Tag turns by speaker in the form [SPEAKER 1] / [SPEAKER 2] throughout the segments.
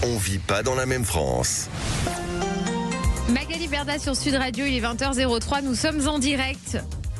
[SPEAKER 1] On vit pas dans la même France.
[SPEAKER 2] Magali Berda sur Sud Radio, il est 20h03, nous sommes en direct.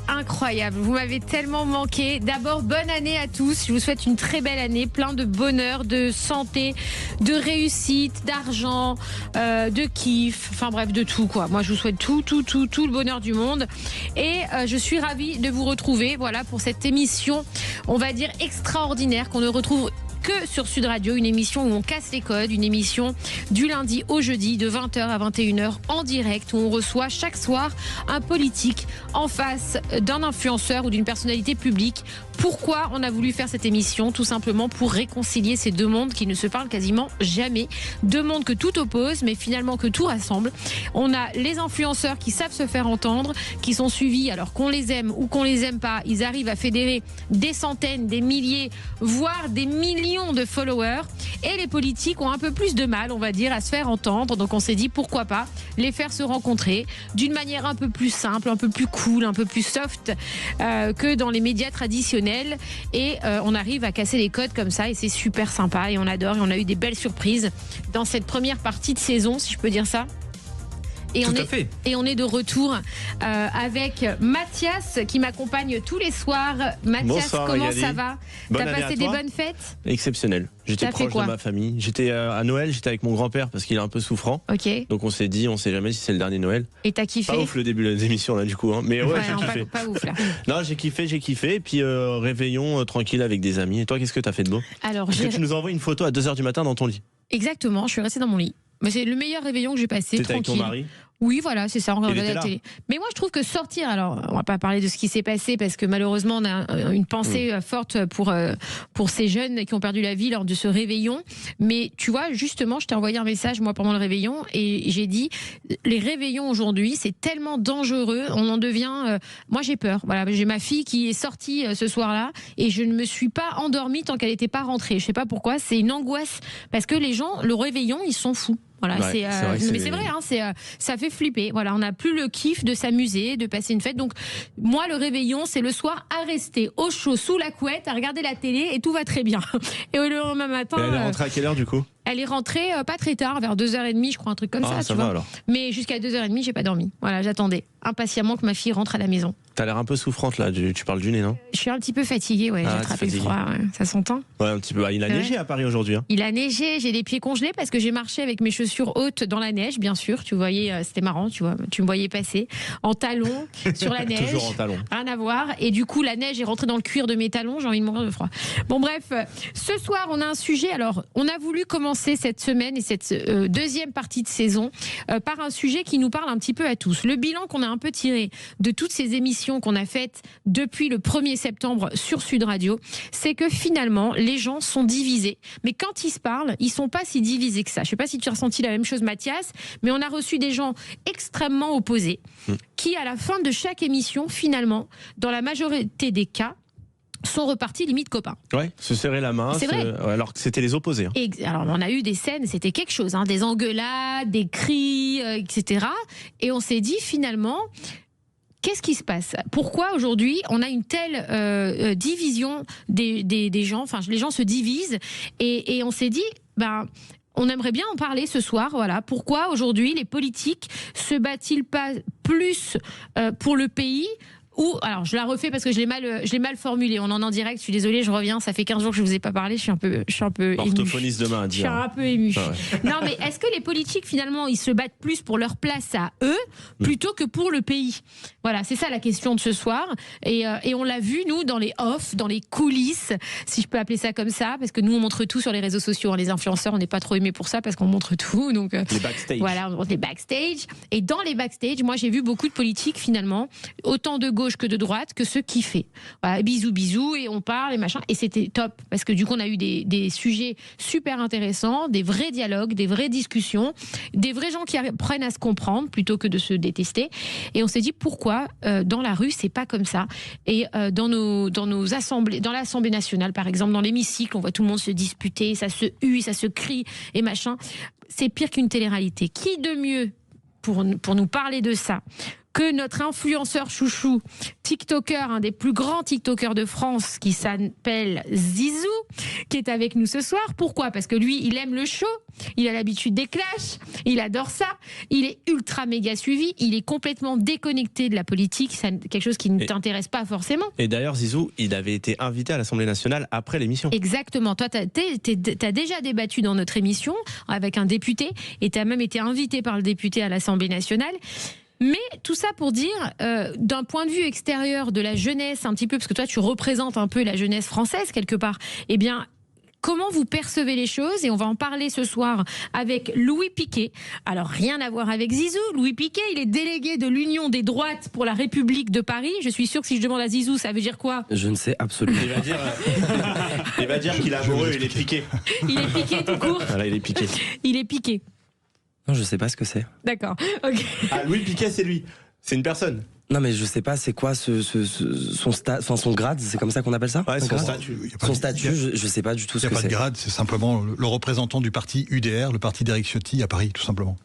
[SPEAKER 2] Incroyable, vous m'avez tellement manqué. D'abord, bonne année à tous. Je vous souhaite une très belle année, plein de bonheur, de santé, de réussite, d'argent, de kiff, enfin bref, de tout quoi. Moi, je vous souhaite tout le bonheur du monde. Et je suis ravie de vous retrouver, voilà, pour cette émission, on va dire extraordinaire, qu'on ne retrouve que sur Sud Radio, une émission où on casse les codes, une émission du lundi au jeudi de 20h à 21h en direct, où on reçoit chaque soir un politique en face d'un influenceur ou d'une personnalité publique. Pourquoi on a voulu faire cette émission? Tout simplement pour réconcilier ces deux mondes qui ne se parlent quasiment jamais. Deux mondes que tout oppose, mais finalement que tout rassemble. On a les influenceurs qui savent se faire entendre, qui sont suivis, alors qu'on les aime ou qu'on les aime pas, ils arrivent à fédérer des centaines, des milliers, voire des millions de followers. Et les politiques ont un peu plus de mal, on va dire, à se faire entendre. Donc on s'est dit pourquoi pas les faire se rencontrer d'une manière un peu plus simple, un peu plus cool, un peu plus soft que dans les médias traditionnels. Et on arrive à casser les codes comme ça et c'est super sympa et on adore et on a eu des belles surprises dans cette première partie de saison, si je peux dire ça. Et on est de retour avec Mathias qui m'accompagne tous les soirs. Mathias,
[SPEAKER 3] bonsoir,
[SPEAKER 2] comment
[SPEAKER 3] Magali.
[SPEAKER 2] ça va? T'as passé des bonnes fêtes?
[SPEAKER 3] Exceptionnel. J'étais
[SPEAKER 2] T'as fait
[SPEAKER 3] proche
[SPEAKER 2] quoi
[SPEAKER 3] de ma famille. J'étais à Noël, j'étais avec mon grand-père parce qu'il est un peu souffrant.
[SPEAKER 2] Ok.
[SPEAKER 3] Donc on s'est dit, on sait jamais si c'est le dernier Noël.
[SPEAKER 2] Et t'as kiffé?
[SPEAKER 3] Pas ouf le début de l'émission là du coup. Hein. Mais ouais, j'ai kiffé.
[SPEAKER 2] Pas ouf là.
[SPEAKER 3] Non, j'ai kiffé. Et puis réveillon tranquille avec des amis. Et toi, qu'est-ce que t'as fait de beau?
[SPEAKER 2] Alors,
[SPEAKER 3] Parce que tu nous envoies une photo à 2h du matin dans ton lit.
[SPEAKER 2] Exactement, je suis restée dans mon lit. Mais c'est le meilleur réveillon que j'ai passé.
[SPEAKER 3] T'étais avec ton mari?
[SPEAKER 2] Oui, voilà, c'est ça, on regardait la télé. Mais moi, je trouve que sortir, alors, on va pas parler de ce qui s'est passé parce que malheureusement, on a une pensée forte pour ces jeunes qui ont perdu la vie lors de ce réveillon. Mais tu vois, justement, je t'ai envoyé un message, moi, pendant le réveillon et j'ai dit, les réveillons aujourd'hui, c'est tellement dangereux, on en devient, moi, j'ai peur. Voilà, j'ai ma fille qui est sortie ce soir-là et je ne me suis pas endormie tant qu'elle n'était pas rentrée. Je sais pas pourquoi, c'est une angoisse parce que les gens, le réveillon, ils sont fous. Voilà,
[SPEAKER 3] ouais,
[SPEAKER 2] c'est vrai, hein, ça fait flipper. Voilà, on n'a plus le kiff de s'amuser, de passer une fête. Donc, moi, le réveillon, c'est le soir à rester au chaud, sous la couette, à regarder la télé et tout va très bien. Et le lendemain matin.
[SPEAKER 3] Et elle est rentrée à quelle heure du coup?
[SPEAKER 2] Elle est rentrée pas très tard, vers 2h30, je crois, un truc comme ça.
[SPEAKER 3] Ça
[SPEAKER 2] tu
[SPEAKER 3] va
[SPEAKER 2] vois.
[SPEAKER 3] alors.
[SPEAKER 2] Mais jusqu'à 2h30, j'ai pas dormi. Voilà, j'attendais impatiemment que ma fille rentre à la maison.
[SPEAKER 3] T'as l'air un peu souffrante là, tu parles du nez, non?
[SPEAKER 2] Je suis un petit peu fatiguée, ouais. J'ai attrapé le froid, ouais. Ça s'entend?
[SPEAKER 3] Ouais, un petit peu. Il a neigé à Paris aujourd'hui. Hein.
[SPEAKER 2] Il a neigé, j'ai les pieds congelés parce que j'ai marché avec mes chaussures hautes dans la neige, bien sûr. Tu voyais, c'était marrant, tu vois. Tu me voyais passer en talons sur la neige.
[SPEAKER 3] Toujours en talons.
[SPEAKER 2] Rien à voir. Et du coup, la neige est rentrée dans le cuir de mes talons. J'ai envie de mourir de froid. Bon, bref. Ce soir, on a un sujet. Alors, on a voulu commencer cette semaine et cette deuxième partie de saison par un sujet qui nous parle un petit peu à tous. Le bilan qu'on a un peu tiré de toutes ces émissions qu'on a faites depuis le 1er septembre sur Sud Radio, c'est que finalement, les gens sont divisés. Mais quand ils se parlent, ils sont pas si divisés que ça. Je sais pas si tu as ressenti la même chose, Mathias, mais on a reçu des gens extrêmement opposés qui, à la fin de chaque émission, finalement, dans la majorité des cas, sont repartis limite copains.
[SPEAKER 3] Ouais, se serrer la main,
[SPEAKER 2] c'est vrai.
[SPEAKER 3] Alors que c'était les opposés. Hein.
[SPEAKER 2] Et alors on a eu des scènes, c'était quelque chose, hein, des engueulades, des cris, etc. Et on s'est dit finalement, qu'est-ce qui se passe? Pourquoi aujourd'hui on a une telle division des gens? Enfin, les gens se divisent et on s'est dit, on aimerait bien en parler ce soir. Voilà, pourquoi aujourd'hui les politiques se battent-ils pas plus pour le pays? Ou, alors je la refais parce que je l'ai mal formulée. On en est en direct, je suis désolée, je reviens. Ça fait 15 jours que je vous ai pas parlé, je suis un peu émue.
[SPEAKER 3] Orthophoniste demain à dire.
[SPEAKER 2] Je suis un peu émue.
[SPEAKER 3] Ah ouais.
[SPEAKER 2] Non, mais est-ce que les politiques, finalement, ils se battent plus pour leur place à eux plutôt que pour le pays? Voilà, c'est ça la question de ce soir. Et on l'a vu, nous, dans les off, dans les coulisses, si je peux appeler ça comme ça, parce que nous, on montre tout sur les réseaux sociaux. Les influenceurs, on n'est pas trop aimés pour ça parce qu'on montre tout. Donc,
[SPEAKER 3] les backstage.
[SPEAKER 2] Voilà, on montre les backstage. Et dans les backstage, moi, j'ai vu beaucoup de politiques, finalement, autant de gauche que de droite, que se kiffer. Voilà, bisous, et on parle, et machin. Et c'était top, parce que du coup, on a eu des sujets super intéressants, des vrais dialogues, des vraies discussions, des vrais gens qui apprennent à se comprendre plutôt que de se détester. Et on s'est dit, pourquoi dans la rue, c'est pas comme ça? Et dans nos assemblées, dans l'Assemblée nationale, par exemple, dans l'hémicycle, on voit tout le monde se disputer, ça se hue, ça se crie, et machin. C'est pire qu'une télé-réalité. Qui de mieux pour nous parler de ça que notre influenceur chouchou, TikToker, un des plus grands TikTokers de France, qui s'appelle Zizou, qui est avec nous ce soir. Pourquoi ? Parce que lui, il aime le show, il a l'habitude des clashs, il adore ça, il est ultra méga suivi, il est complètement déconnecté de la politique, c'est quelque chose qui ne t'intéresse pas forcément.
[SPEAKER 3] Et d'ailleurs, Zizou, il avait été invité à l'Assemblée nationale après l'émission.
[SPEAKER 2] Exactement. Toi, t'as déjà débattu dans notre émission avec un député et t'as même été invité par le député à l'Assemblée nationale. Mais tout ça pour dire, d'un point de vue extérieur de la jeunesse, un petit peu, parce que toi, tu représentes un peu la jeunesse française quelque part, eh bien, comment vous percevez les choses? Et on va en parler ce soir avec Louis Piquet. Alors, rien à voir avec Zizou. Louis Piquet, il est délégué de l'Union des droites pour la République de Paris. Je suis sûre que si je demande à Zizou, ça veut dire quoi?
[SPEAKER 4] Je ne sais absolument.
[SPEAKER 3] Il va dire qu'il est amoureux, il est piqué.
[SPEAKER 2] Il est piqué tout court.
[SPEAKER 3] Voilà, il est piqué.
[SPEAKER 2] Il est piqué.
[SPEAKER 4] Non, je sais pas ce que c'est.
[SPEAKER 2] D'accord. Ok.
[SPEAKER 3] Ah, Louis Piquet, c'est lui. C'est une personne.
[SPEAKER 4] Non, mais je sais pas c'est quoi son grade, c'est comme ça qu'on appelle ça?
[SPEAKER 3] Ouais, son
[SPEAKER 4] grade.
[SPEAKER 3] statut.
[SPEAKER 4] Son statut, je sais pas du tout ce que c'est.
[SPEAKER 5] Il n'y a pas de grade, c'est simplement le représentant du parti UDR, le parti d'Éric Ciotti à Paris, tout simplement.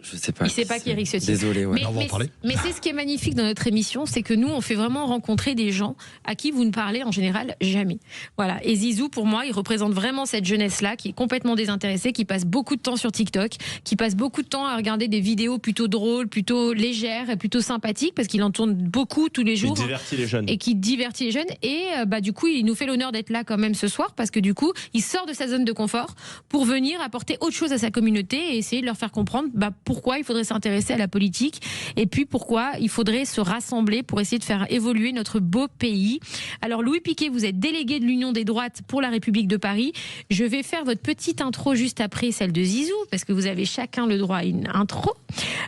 [SPEAKER 4] Je sais pas.
[SPEAKER 2] Il sait pas qui est Éric Ciotti.
[SPEAKER 4] Désolé, ouais.
[SPEAKER 5] On va en parler.
[SPEAKER 2] Mais c'est ce qui est magnifique dans notre émission, c'est que nous, on fait vraiment rencontrer des gens à qui vous ne parlez en général jamais. Voilà. Et Zizou, pour moi, il représente vraiment cette jeunesse-là qui est complètement désintéressée, qui passe beaucoup de temps sur TikTok, qui passe beaucoup de temps à regarder des vidéos plutôt drôles, plutôt légères et plutôt sympathiques, parce qu'il en tourne beaucoup tous les jours.
[SPEAKER 3] Il divertit les jeunes.
[SPEAKER 2] Et qui divertit les jeunes. Et du coup, il nous fait l'honneur d'être là quand même ce soir, parce que du coup, il sort de sa zone de confort pour venir apporter autre chose à sa communauté et essayer de leur faire comprendre pourquoi il faudrait s'intéresser à la politique et puis pourquoi il faudrait se rassembler pour essayer de faire évoluer notre beau pays. Alors Louis Piquet, vous êtes délégué de l'Union des droites pour la République de Paris. Je vais faire votre petite intro juste après celle de Zizou, parce que vous avez chacun le droit à une intro.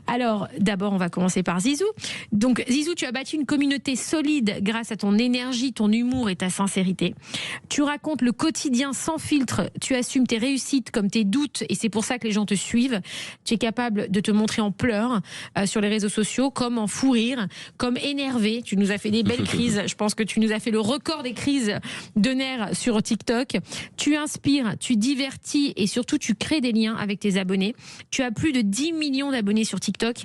[SPEAKER 2] Alors d'abord, on va commencer par Zizou. Donc Zizou, tu as bâti une communauté solide grâce à ton énergie, ton humour et ta sincérité. Tu racontes le quotidien sans filtre, tu assumes tes réussites comme tes doutes et c'est pour ça que les gens te suivent. Tu es capable de te montrer en pleurs sur les réseaux sociaux, comme en fou rire, comme énervé. Tu nous as fait des belles crises. Je pense que tu nous as fait le record des crises de nerfs sur TikTok. Tu inspires, tu divertis et surtout tu crées des liens avec tes abonnés. Tu as plus de 10 millions d'abonnés sur TikTok.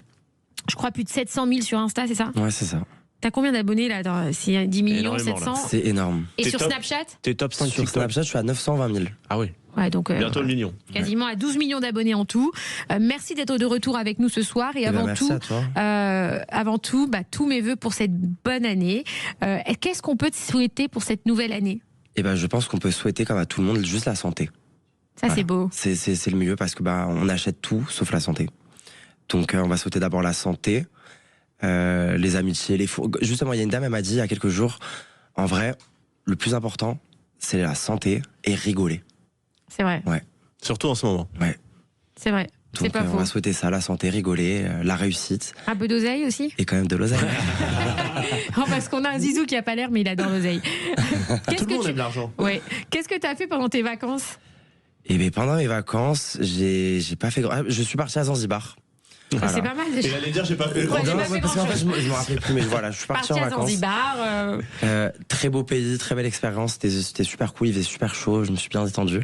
[SPEAKER 2] Je crois plus de 700 000 sur Insta, c'est ça?
[SPEAKER 4] Ouais, c'est ça.
[SPEAKER 2] T'as combien d'abonnés là? C'est 10 millions, 700?
[SPEAKER 4] C'est énorme.
[SPEAKER 2] Et
[SPEAKER 3] T'es
[SPEAKER 2] sur
[SPEAKER 3] top.
[SPEAKER 2] Snapchat?
[SPEAKER 3] T'es top 5
[SPEAKER 4] Sur
[SPEAKER 3] TikTok.
[SPEAKER 4] Snapchat, je suis à 920 000.
[SPEAKER 3] Ah oui.
[SPEAKER 2] Ouais, donc
[SPEAKER 3] Bientôt le million.
[SPEAKER 2] quasiment à 12 millions d'abonnés en tout. Merci d'être de retour avec nous ce soir. Et avant
[SPEAKER 4] merci
[SPEAKER 2] tout,
[SPEAKER 4] à toi.
[SPEAKER 2] tous mes vœux pour cette bonne année. Qu'est-ce qu'on peut te souhaiter pour cette nouvelle année?
[SPEAKER 4] Et je pense qu'on peut souhaiter, comme à tout le monde, juste la santé.
[SPEAKER 2] Ça, c'est beau.
[SPEAKER 4] C'est le mieux parce que on achète tout sauf la santé. Donc on va souhaiter d'abord la santé, les amitiés, Justement, il y a une dame, elle m'a dit il y a quelques jours, en vrai, le plus important, c'est la santé et rigoler.
[SPEAKER 2] C'est vrai.
[SPEAKER 4] Ouais.
[SPEAKER 3] Surtout en ce moment.
[SPEAKER 4] Ouais.
[SPEAKER 2] C'est vrai. C'est
[SPEAKER 4] Donc
[SPEAKER 2] pas
[SPEAKER 4] on
[SPEAKER 2] faux.
[SPEAKER 4] va souhaiter ça, la santé, rigoler, la réussite
[SPEAKER 2] Un peu d'oseille aussi?
[SPEAKER 4] et quand même de l'oseille.
[SPEAKER 2] Parce qu'on a un Zizou qui a pas l'air, mais il adore l'oseille.
[SPEAKER 3] Tout le monde aime l'argent.
[SPEAKER 2] Ouais. Qu'est-ce que tu as fait pendant tes vacances?
[SPEAKER 4] Et pendant mes vacances, j'ai pas fait grand. Je suis parti à Zanzibar. Voilà.
[SPEAKER 2] C'est pas mal
[SPEAKER 3] Et
[SPEAKER 2] déjà.
[SPEAKER 3] j'allais dire, j'ai pas fait.
[SPEAKER 2] Ouais, j'ai
[SPEAKER 4] Non,
[SPEAKER 2] pas fait
[SPEAKER 4] parce qu'en fait,
[SPEAKER 2] grand-chose.
[SPEAKER 4] je me rappelais plus, mais voilà, je suis parti en
[SPEAKER 2] à
[SPEAKER 4] vacances.
[SPEAKER 2] Zanzibar.
[SPEAKER 4] Très beau pays, très belle expérience. C'était super cool, il faisait super chaud, je me suis bien détendu.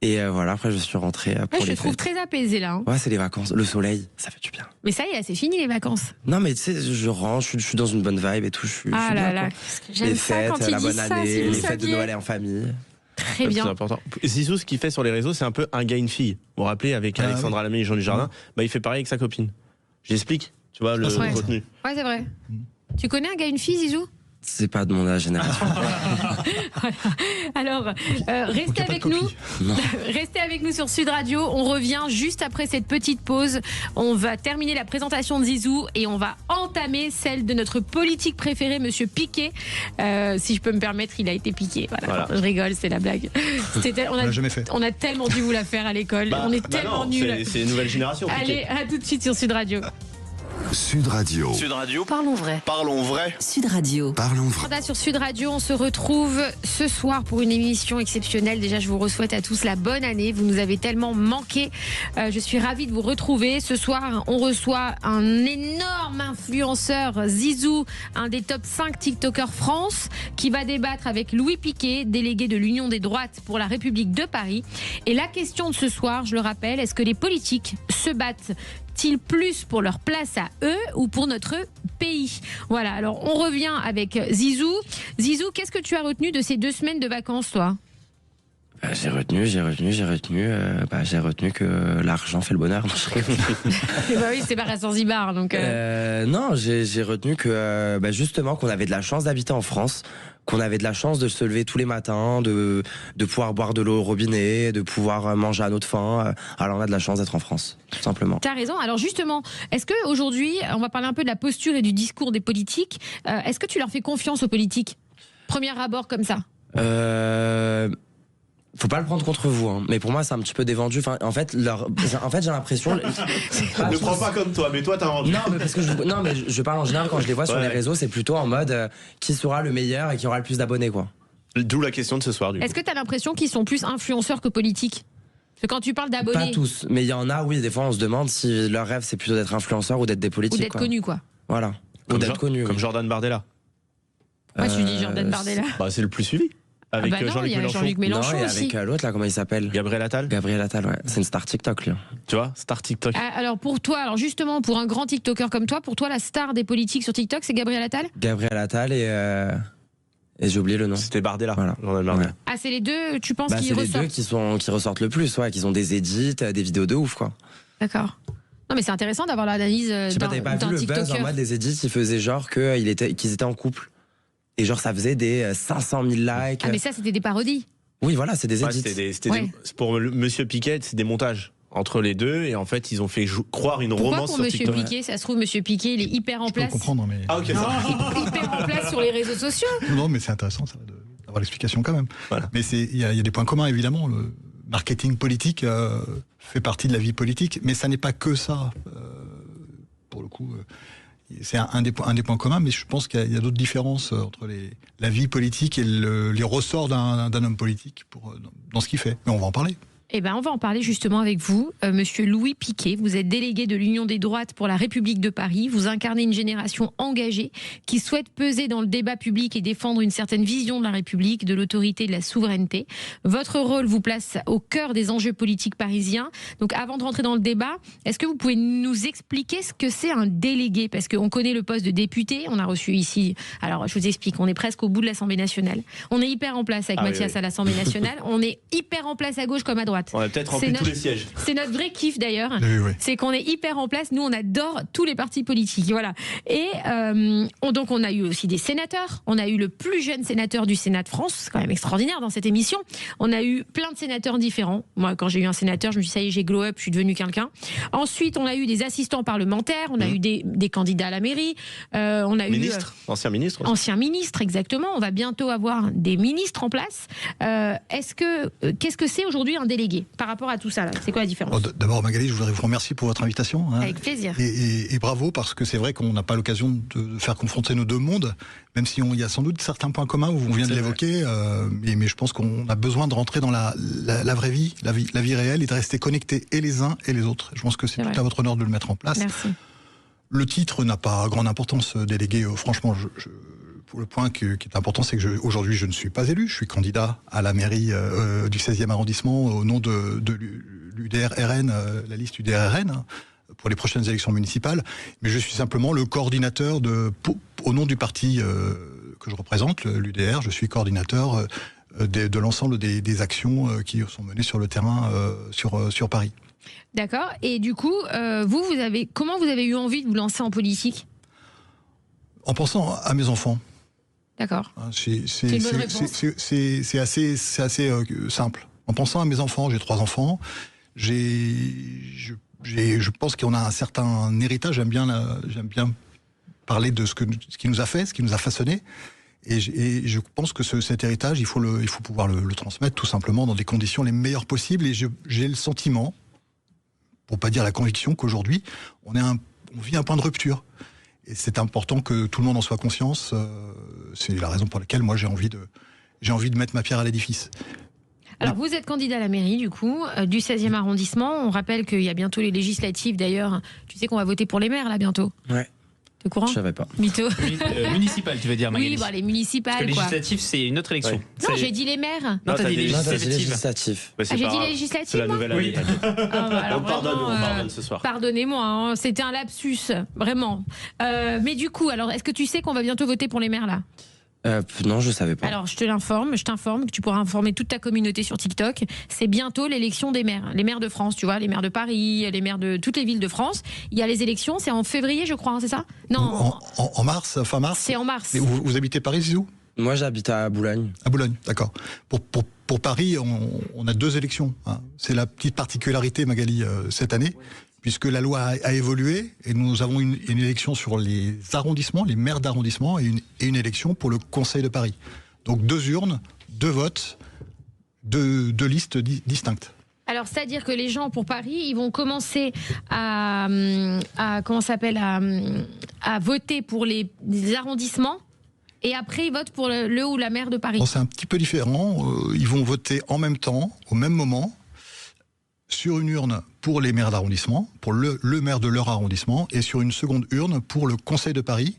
[SPEAKER 4] Et voilà, après je suis rentré pour
[SPEAKER 2] Je
[SPEAKER 4] les
[SPEAKER 2] te trouve
[SPEAKER 4] fêtes.
[SPEAKER 2] très apaisé là. Hein.
[SPEAKER 4] Ouais, c'est les vacances, le soleil, ça fait du bien.
[SPEAKER 2] Mais ça y est, c'est fini les vacances.
[SPEAKER 4] Non, mais tu sais, je rentre, je suis dans une bonne vibe et tout. Je suis
[SPEAKER 2] Ah
[SPEAKER 4] bien,
[SPEAKER 2] là là,
[SPEAKER 4] quoi.
[SPEAKER 2] qu'est-ce que
[SPEAKER 4] Les
[SPEAKER 2] j'aime ça
[SPEAKER 4] fêtes,
[SPEAKER 2] quand il
[SPEAKER 4] la
[SPEAKER 2] dit
[SPEAKER 4] bonne
[SPEAKER 2] ça,
[SPEAKER 4] année,
[SPEAKER 2] si vous
[SPEAKER 4] les fêtes de
[SPEAKER 2] saviez.
[SPEAKER 4] Noël en famille.
[SPEAKER 2] Très
[SPEAKER 3] C'est
[SPEAKER 2] bien.
[SPEAKER 3] important. Zizou, ce qu'il fait sur les réseaux, c'est un peu un gars, une fille. Vous vous rappelez, avec Alexandra Lamy et Jean Dujardin, il fait pareil avec sa copine. J'explique, tu vois, le
[SPEAKER 2] Ouais.
[SPEAKER 3] contenu.
[SPEAKER 2] Ouais, c'est vrai. Tu connais un gars, une fille, Zizou?
[SPEAKER 4] C'est pas de mon génération.
[SPEAKER 2] Voilà. Alors, restez avec nous. Restez avec nous sur Sud Radio. On revient juste après cette petite pause. On va terminer la présentation de Zizou et on va entamer celle de notre politique préféré, Monsieur Piquet. Si je peux me permettre, il a été piqué. Voilà. Je rigole, c'est la blague.
[SPEAKER 5] On l'a jamais fait.
[SPEAKER 2] On a tellement dû vous la faire à l'école. On est tellement
[SPEAKER 3] non,
[SPEAKER 2] nuls.
[SPEAKER 3] C'est une nouvelle génération.
[SPEAKER 2] Allez, à tout de suite sur Sud Radio.
[SPEAKER 1] Sud Radio.
[SPEAKER 6] Sud Radio,
[SPEAKER 7] Parlons vrai.
[SPEAKER 6] parlons vrai.
[SPEAKER 7] Sud Radio.
[SPEAKER 1] Parlons vrai.
[SPEAKER 2] Voilà, sur Sud Radio, on se retrouve ce soir pour une émission exceptionnelle. Déjà, je vous souhaite à tous la bonne année. Vous nous avez tellement manqué. Je suis ravie de vous retrouver. Ce soir, on reçoit un énorme influenceur, Zizou, un des top 5 TikTokers France, qui va débattre avec Louis Piquet, délégué de l'Union des droites pour la République de Paris. Et la question de ce soir, je le rappelle, est-ce que les politiques se battent votent-ils plus pour leur place à eux ou pour notre pays? Voilà, alors on revient avec Zizou. Zizou, qu'est-ce que tu as retenu de ces 2 semaines de vacances, toi?
[SPEAKER 4] J'ai retenu que l'argent fait le bonheur.
[SPEAKER 2] Bah oui, c'est pas à Zanzibar, donc.
[SPEAKER 4] Non, j'ai retenu que justement qu'on avait de la chance d'habiter en France, qu'on avait de la chance de se lever tous les matins, de pouvoir boire de l'eau au robinet, de pouvoir manger à notre faim. Alors on a de la chance d'être en France, tout simplement.
[SPEAKER 2] T'as raison. Alors justement, est-ce que aujourd'hui, on va parler un peu de la posture et du discours des politiques. Est-ce que tu leur fais confiance aux politiques? Premier abord comme ça.
[SPEAKER 4] Faut pas le prendre contre vous, hein. Mais pour moi c'est un petit peu dévendu. Enfin, en fait, j'ai l'impression.
[SPEAKER 3] Ne prends pas comme toi, mais toi t'as vendu.
[SPEAKER 4] Non, mais parce que je parle en général quand je les vois sur les réseaux, c'est plutôt en mode qui sera le meilleur et qui aura le plus d'abonnés, quoi.
[SPEAKER 3] D'où la question de ce soir.
[SPEAKER 2] Est-ce que t'as l'impression qu'ils sont plus influenceurs que politiques? Parce que quand tu parles d'abonnés.
[SPEAKER 4] Pas tous, mais il y en a. Oui, des fois on se demande si leur rêve c'est plutôt d'être influenceur ou d'être des politiques.
[SPEAKER 2] Ou d'être connus, quoi.
[SPEAKER 4] Voilà. Ou d'être connus.
[SPEAKER 3] Comme Jordan Bardella.
[SPEAKER 2] Moi, tu dis Jordan Bardella.
[SPEAKER 3] Bah, c'est le plus suivi. Avec
[SPEAKER 2] Jean-Luc Mélenchon.
[SPEAKER 4] Non, et
[SPEAKER 2] aussi.
[SPEAKER 4] avec l'autre là, comment il s'appelle?
[SPEAKER 3] Gabriel Attal.
[SPEAKER 4] Gabriel Attal, ouais. C'est une star TikTok, lui.
[SPEAKER 3] Tu vois, star TikTok.
[SPEAKER 2] Alors pour toi, justement, pour un grand TikToker comme toi, pour toi, la star des politiques sur TikTok, c'est Gabriel Attal?
[SPEAKER 4] Gabriel Attal et j'ai oublié le nom.
[SPEAKER 3] C'était Bardella.
[SPEAKER 4] Voilà.
[SPEAKER 3] Jordan Bardella.
[SPEAKER 4] Ouais.
[SPEAKER 2] Ah, c'est les deux, tu penses qu'ils
[SPEAKER 4] c'est
[SPEAKER 2] ressortent?
[SPEAKER 4] les deux qui ressortent le plus, ouais, qu'ils ont des edits, des vidéos de ouf, quoi.
[SPEAKER 2] D'accord. Non, mais c'est intéressant d'avoir l'analyse
[SPEAKER 4] t'avais pas
[SPEAKER 2] d'un
[SPEAKER 4] vu le buzz en mode des edits, ils faisaient genre qu'ils étaient en couple. Et genre ça faisait des 500 000 likes.
[SPEAKER 2] Ah, mais ça, c'était des parodies.
[SPEAKER 4] Oui, voilà, c'est des edits.
[SPEAKER 3] Pour Monsieur Piquet, c'est des montages entre les deux, et en fait ils ont fait croire une
[SPEAKER 2] Pourquoi
[SPEAKER 3] romance
[SPEAKER 2] pour
[SPEAKER 3] sur
[SPEAKER 2] Monsieur
[SPEAKER 3] TikTok.
[SPEAKER 2] Piquet, ça se trouve, Monsieur Piquet, il est hyper en
[SPEAKER 5] Je peux
[SPEAKER 2] place.
[SPEAKER 5] le comprendre, mais...
[SPEAKER 3] Ah ok, ça.
[SPEAKER 2] Hyper en place sur les réseaux sociaux.
[SPEAKER 5] Non, mais c'est intéressant ça, d'avoir l'explication quand même.
[SPEAKER 3] Voilà.
[SPEAKER 5] Mais il y a des points communs, évidemment. Le marketing politique fait partie de la vie politique, mais ça n'est pas que ça. Pour le coup, c'est un des points communs, mais je pense qu'il y a d'autres différences entre la vie politique et les ressorts d'un homme politique dans ce qu'il fait. Mais on va en parler.
[SPEAKER 2] Eh ben, on va en parler justement avec vous, Monsieur Louis Piquet. Vous êtes délégué de l'Union des droites pour la République de Paris. Vous incarnez une génération engagée qui souhaite peser dans le débat public et défendre une certaine vision de la République, de l'autorité, de la souveraineté. Votre rôle vous place au cœur des enjeux politiques parisiens. Donc, avant de rentrer dans le débat, est-ce que vous pouvez nous expliquer ce que c'est un délégué? Parce qu'on connaît le poste de député. On a reçu ici. Alors, je vous explique. On est presque au bout de l'Assemblée nationale. On est hyper en place avec Mathias à l'Assemblée nationale. On est hyper en place à gauche comme à droite.
[SPEAKER 3] On a peut-être rempli tous les sièges.
[SPEAKER 2] C'est notre vrai kiff d'ailleurs.
[SPEAKER 5] Oui.
[SPEAKER 2] C'est qu'on est hyper en place. Nous, on adore tous les partis politiques. Voilà. Et donc, on a eu aussi des sénateurs. On a eu le plus jeune sénateur du Sénat de France. C'est quand même extraordinaire dans cette émission. On a eu plein de sénateurs différents. Moi, quand j'ai eu un sénateur, je me suis dit, ça y est, j'ai glow up, je suis devenu quelqu'un. Ensuite, on a eu des assistants parlementaires. On a eu des candidats à la mairie. On a
[SPEAKER 3] Ancien ministre.
[SPEAKER 2] Ancien ministre, exactement. On va bientôt avoir des ministres en place. Qu'est-ce que c'est aujourd'hui un délégué par rapport à tout ça là? C'est quoi la différence?
[SPEAKER 5] D'abord, Magali, je voudrais vous remercier pour votre invitation.
[SPEAKER 2] Avec plaisir.
[SPEAKER 5] Et bravo, parce que c'est vrai qu'on n'a pas l'occasion de faire confronter nos deux mondes, même si il y a sans doute certains points communs, on vient de l'évoquer, mais je pense qu'on a besoin de rentrer dans la vraie vie, la vie réelle, et de rester connectés et les uns et les autres. Je pense que c'est tout à votre honneur de le mettre en place.
[SPEAKER 2] Merci.
[SPEAKER 5] Le titre n'a pas grande importance, délégué. Franchement, pour le point qui est important, c'est que aujourd'hui, je ne suis pas élu. Je suis candidat à la mairie du 16e arrondissement au nom de l'UDR-RN, la liste UDR-RN, pour les prochaines élections municipales. Mais je suis simplement le coordinateur au nom du parti que je représente, l'UDR. Je suis coordinateur de l'ensemble des actions qui sont menées sur le terrain sur Paris.
[SPEAKER 2] D'accord. Et du coup, comment vous avez eu envie de vous lancer en politique?
[SPEAKER 5] En pensant à mes enfants.
[SPEAKER 2] D'accord.
[SPEAKER 5] C'est assez simple. En pensant à mes enfants, j'ai 3 enfants. Je pense qu'on a un certain héritage. J'aime bien parler de ce qui nous a fait, ce qui nous a façonné. Et je pense que cet héritage, il faut pouvoir le transmettre tout simplement dans des conditions les meilleures possibles. Et j'ai le sentiment, pour pas dire la conviction, qu'aujourd'hui, on vit un point de rupture. Et c'est important que tout le monde en soit conscience. C'est la raison pour laquelle moi j'ai envie de mettre ma pierre à l'édifice.
[SPEAKER 2] Alors vous êtes candidat à la mairie du coup, du 16e arrondissement. On rappelle qu'il y a bientôt les législatives d'ailleurs. Tu sais qu'on va voter pour les maires là bientôt.
[SPEAKER 4] Ouais.
[SPEAKER 2] T'es au courant?
[SPEAKER 4] Je savais pas.
[SPEAKER 2] Mytho.
[SPEAKER 6] Municipal, tu veux dire, Magali?
[SPEAKER 2] Oui, bon, les municipales,
[SPEAKER 6] Parce que
[SPEAKER 2] quoi.
[SPEAKER 6] législatif, c'est une autre élection.
[SPEAKER 3] Ouais.
[SPEAKER 2] Non, j'ai dit les maires.
[SPEAKER 6] Non, t'as dit
[SPEAKER 3] dit-
[SPEAKER 6] législatif.
[SPEAKER 3] Ouais, c'est
[SPEAKER 2] J'ai
[SPEAKER 3] pas
[SPEAKER 2] dit
[SPEAKER 3] grave.
[SPEAKER 2] législative,
[SPEAKER 3] C'est la
[SPEAKER 2] moi
[SPEAKER 3] nouvelle
[SPEAKER 6] Oui.
[SPEAKER 3] année. t'inquiète.
[SPEAKER 2] Ah, bah, alors
[SPEAKER 3] On pardonne,
[SPEAKER 2] vraiment,
[SPEAKER 3] on pardonne ce soir.
[SPEAKER 2] Pardonnez-moi, hein, c'était un lapsus, vraiment. Mais du coup, alors, est-ce que tu sais qu'on va bientôt voter pour les maires, là?
[SPEAKER 4] Non, je savais pas.
[SPEAKER 2] Alors, je t'informe que tu pourras informer toute ta communauté sur TikTok. C'est bientôt l'élection des maires. Les maires de France, tu vois, les maires de Paris, les maires de toutes les villes de France. Il y a les élections, c'est en février, je crois, hein, c'est ça? Non,
[SPEAKER 5] En mars, fin mars.
[SPEAKER 2] c'est en mars.
[SPEAKER 5] Et vous habitez Paris, Zizou?
[SPEAKER 4] Moi, j'habite à Boulogne.
[SPEAKER 5] À Boulogne, d'accord. Pour Paris, on a 2 élections. Hein. C'est la petite particularité, Magali, cette année, puisque la loi a évolué et nous avons une élection sur les arrondissements, les maires d'arrondissement, et une élection pour le Conseil de Paris. Donc 2 urnes, 2 votes, 2 listes distinctes.
[SPEAKER 2] Alors, c'est-à-dire que les gens pour Paris, ils vont commencer à voter pour les arrondissements et après ils votent pour le ou la maire de Paris.
[SPEAKER 5] Bon, c'est un petit peu différent. Ils vont voter en même temps, au même moment, sur une urne pour les maires d'arrondissement, pour le maire de leur arrondissement, et sur une seconde urne pour le Conseil de Paris,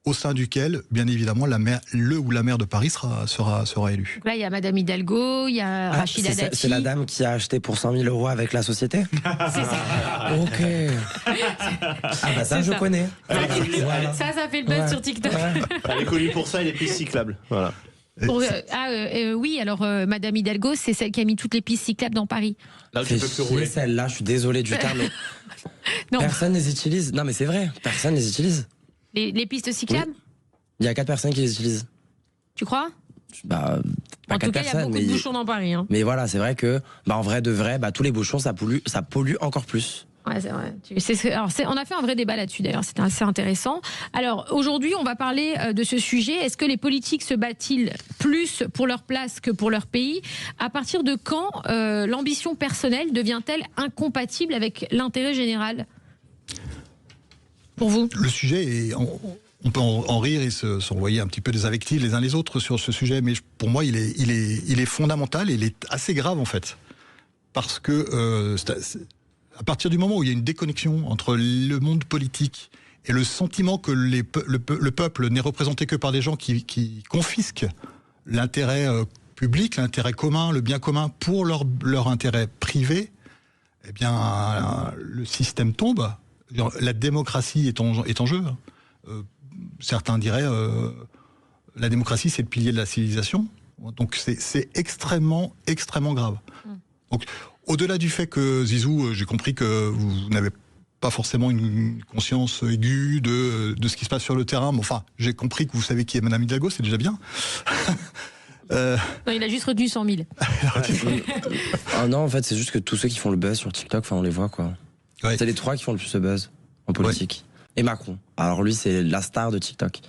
[SPEAKER 5] au sein duquel, bien évidemment, le ou la maire de Paris sera élu.
[SPEAKER 2] Donc là, il y a Madame Hidalgo, il y a Rachida Dati.
[SPEAKER 4] C'est la dame qui a acheté pour 100 000 € avec la société?
[SPEAKER 2] C'est ça.
[SPEAKER 4] Ok. Ah bah ça,
[SPEAKER 2] C'est
[SPEAKER 4] je
[SPEAKER 2] ça.
[SPEAKER 4] connais. Voilà.
[SPEAKER 2] Ça fait le buzz
[SPEAKER 4] Ouais.
[SPEAKER 2] sur TikTok.
[SPEAKER 4] Ouais.
[SPEAKER 3] Elle est connue pour ça, elle est plus cyclable. Voilà.
[SPEAKER 2] Oui, alors Madame Hidalgo, c'est celle qui a mis toutes les pistes cyclables dans Paris.
[SPEAKER 3] Là où tu
[SPEAKER 4] Fais
[SPEAKER 3] peux plus
[SPEAKER 4] chier,
[SPEAKER 3] rouler.
[SPEAKER 4] celle-là, je suis désolé du terme, mais
[SPEAKER 2] Non,
[SPEAKER 4] personne les utilise. Non mais c'est vrai, personne les utilise.
[SPEAKER 2] les pistes cyclables,
[SPEAKER 4] Il y a 4 personnes qui les utilisent.
[SPEAKER 2] tu crois?
[SPEAKER 4] Bah, pas
[SPEAKER 2] En tout
[SPEAKER 4] 4
[SPEAKER 2] cas, il y a
[SPEAKER 4] personnes,
[SPEAKER 2] beaucoup de
[SPEAKER 4] mais,
[SPEAKER 2] bouchons dans Paris. Hein.
[SPEAKER 4] mais voilà, c'est vrai que, bah, en vrai de vrai, bah, tous les bouchons, ça pollue encore plus.
[SPEAKER 2] Ouais, c'est vrai. On a fait un vrai débat là-dessus d'ailleurs, c'était assez intéressant. Alors aujourd'hui, on va parler de ce sujet. Est-ce que les politiques se battent-ils plus pour leur place que pour leur pays? À partir de quand l'ambition personnelle devient-elle incompatible avec l'intérêt général? Pour vous?
[SPEAKER 5] Le sujet est... On peut en rire et s'envoyer un petit peu des invectives les uns les autres sur ce sujet, mais pour moi, il est fondamental et il est assez grave en fait. Parce que à partir du moment où il y a une déconnexion entre le monde politique et le sentiment que le peuple n'est représenté que par des gens qui confisquent l'intérêt public, l'intérêt commun, le bien commun pour leur intérêt privé, eh bien, le système tombe. La démocratie est en jeu. Certains diraient la démocratie, c'est le pilier de la civilisation. Donc c'est extrêmement, extrêmement grave. Donc, au-delà du fait que, Zizou, j'ai compris que vous n'avez pas forcément une conscience aiguë de ce qui se passe sur le terrain, mais enfin, j'ai compris que vous savez qui est Madame Hidalgo, c'est déjà bien.
[SPEAKER 2] Non, il a juste retenu 100 000.
[SPEAKER 4] Ah non, en fait, c'est juste que tous ceux qui font le buzz sur TikTok, enfin, on les voit, quoi.
[SPEAKER 5] Ouais.
[SPEAKER 4] C'est les 3 qui font le plus de buzz en politique. Et Macron. Alors lui, c'est la star de TikTok.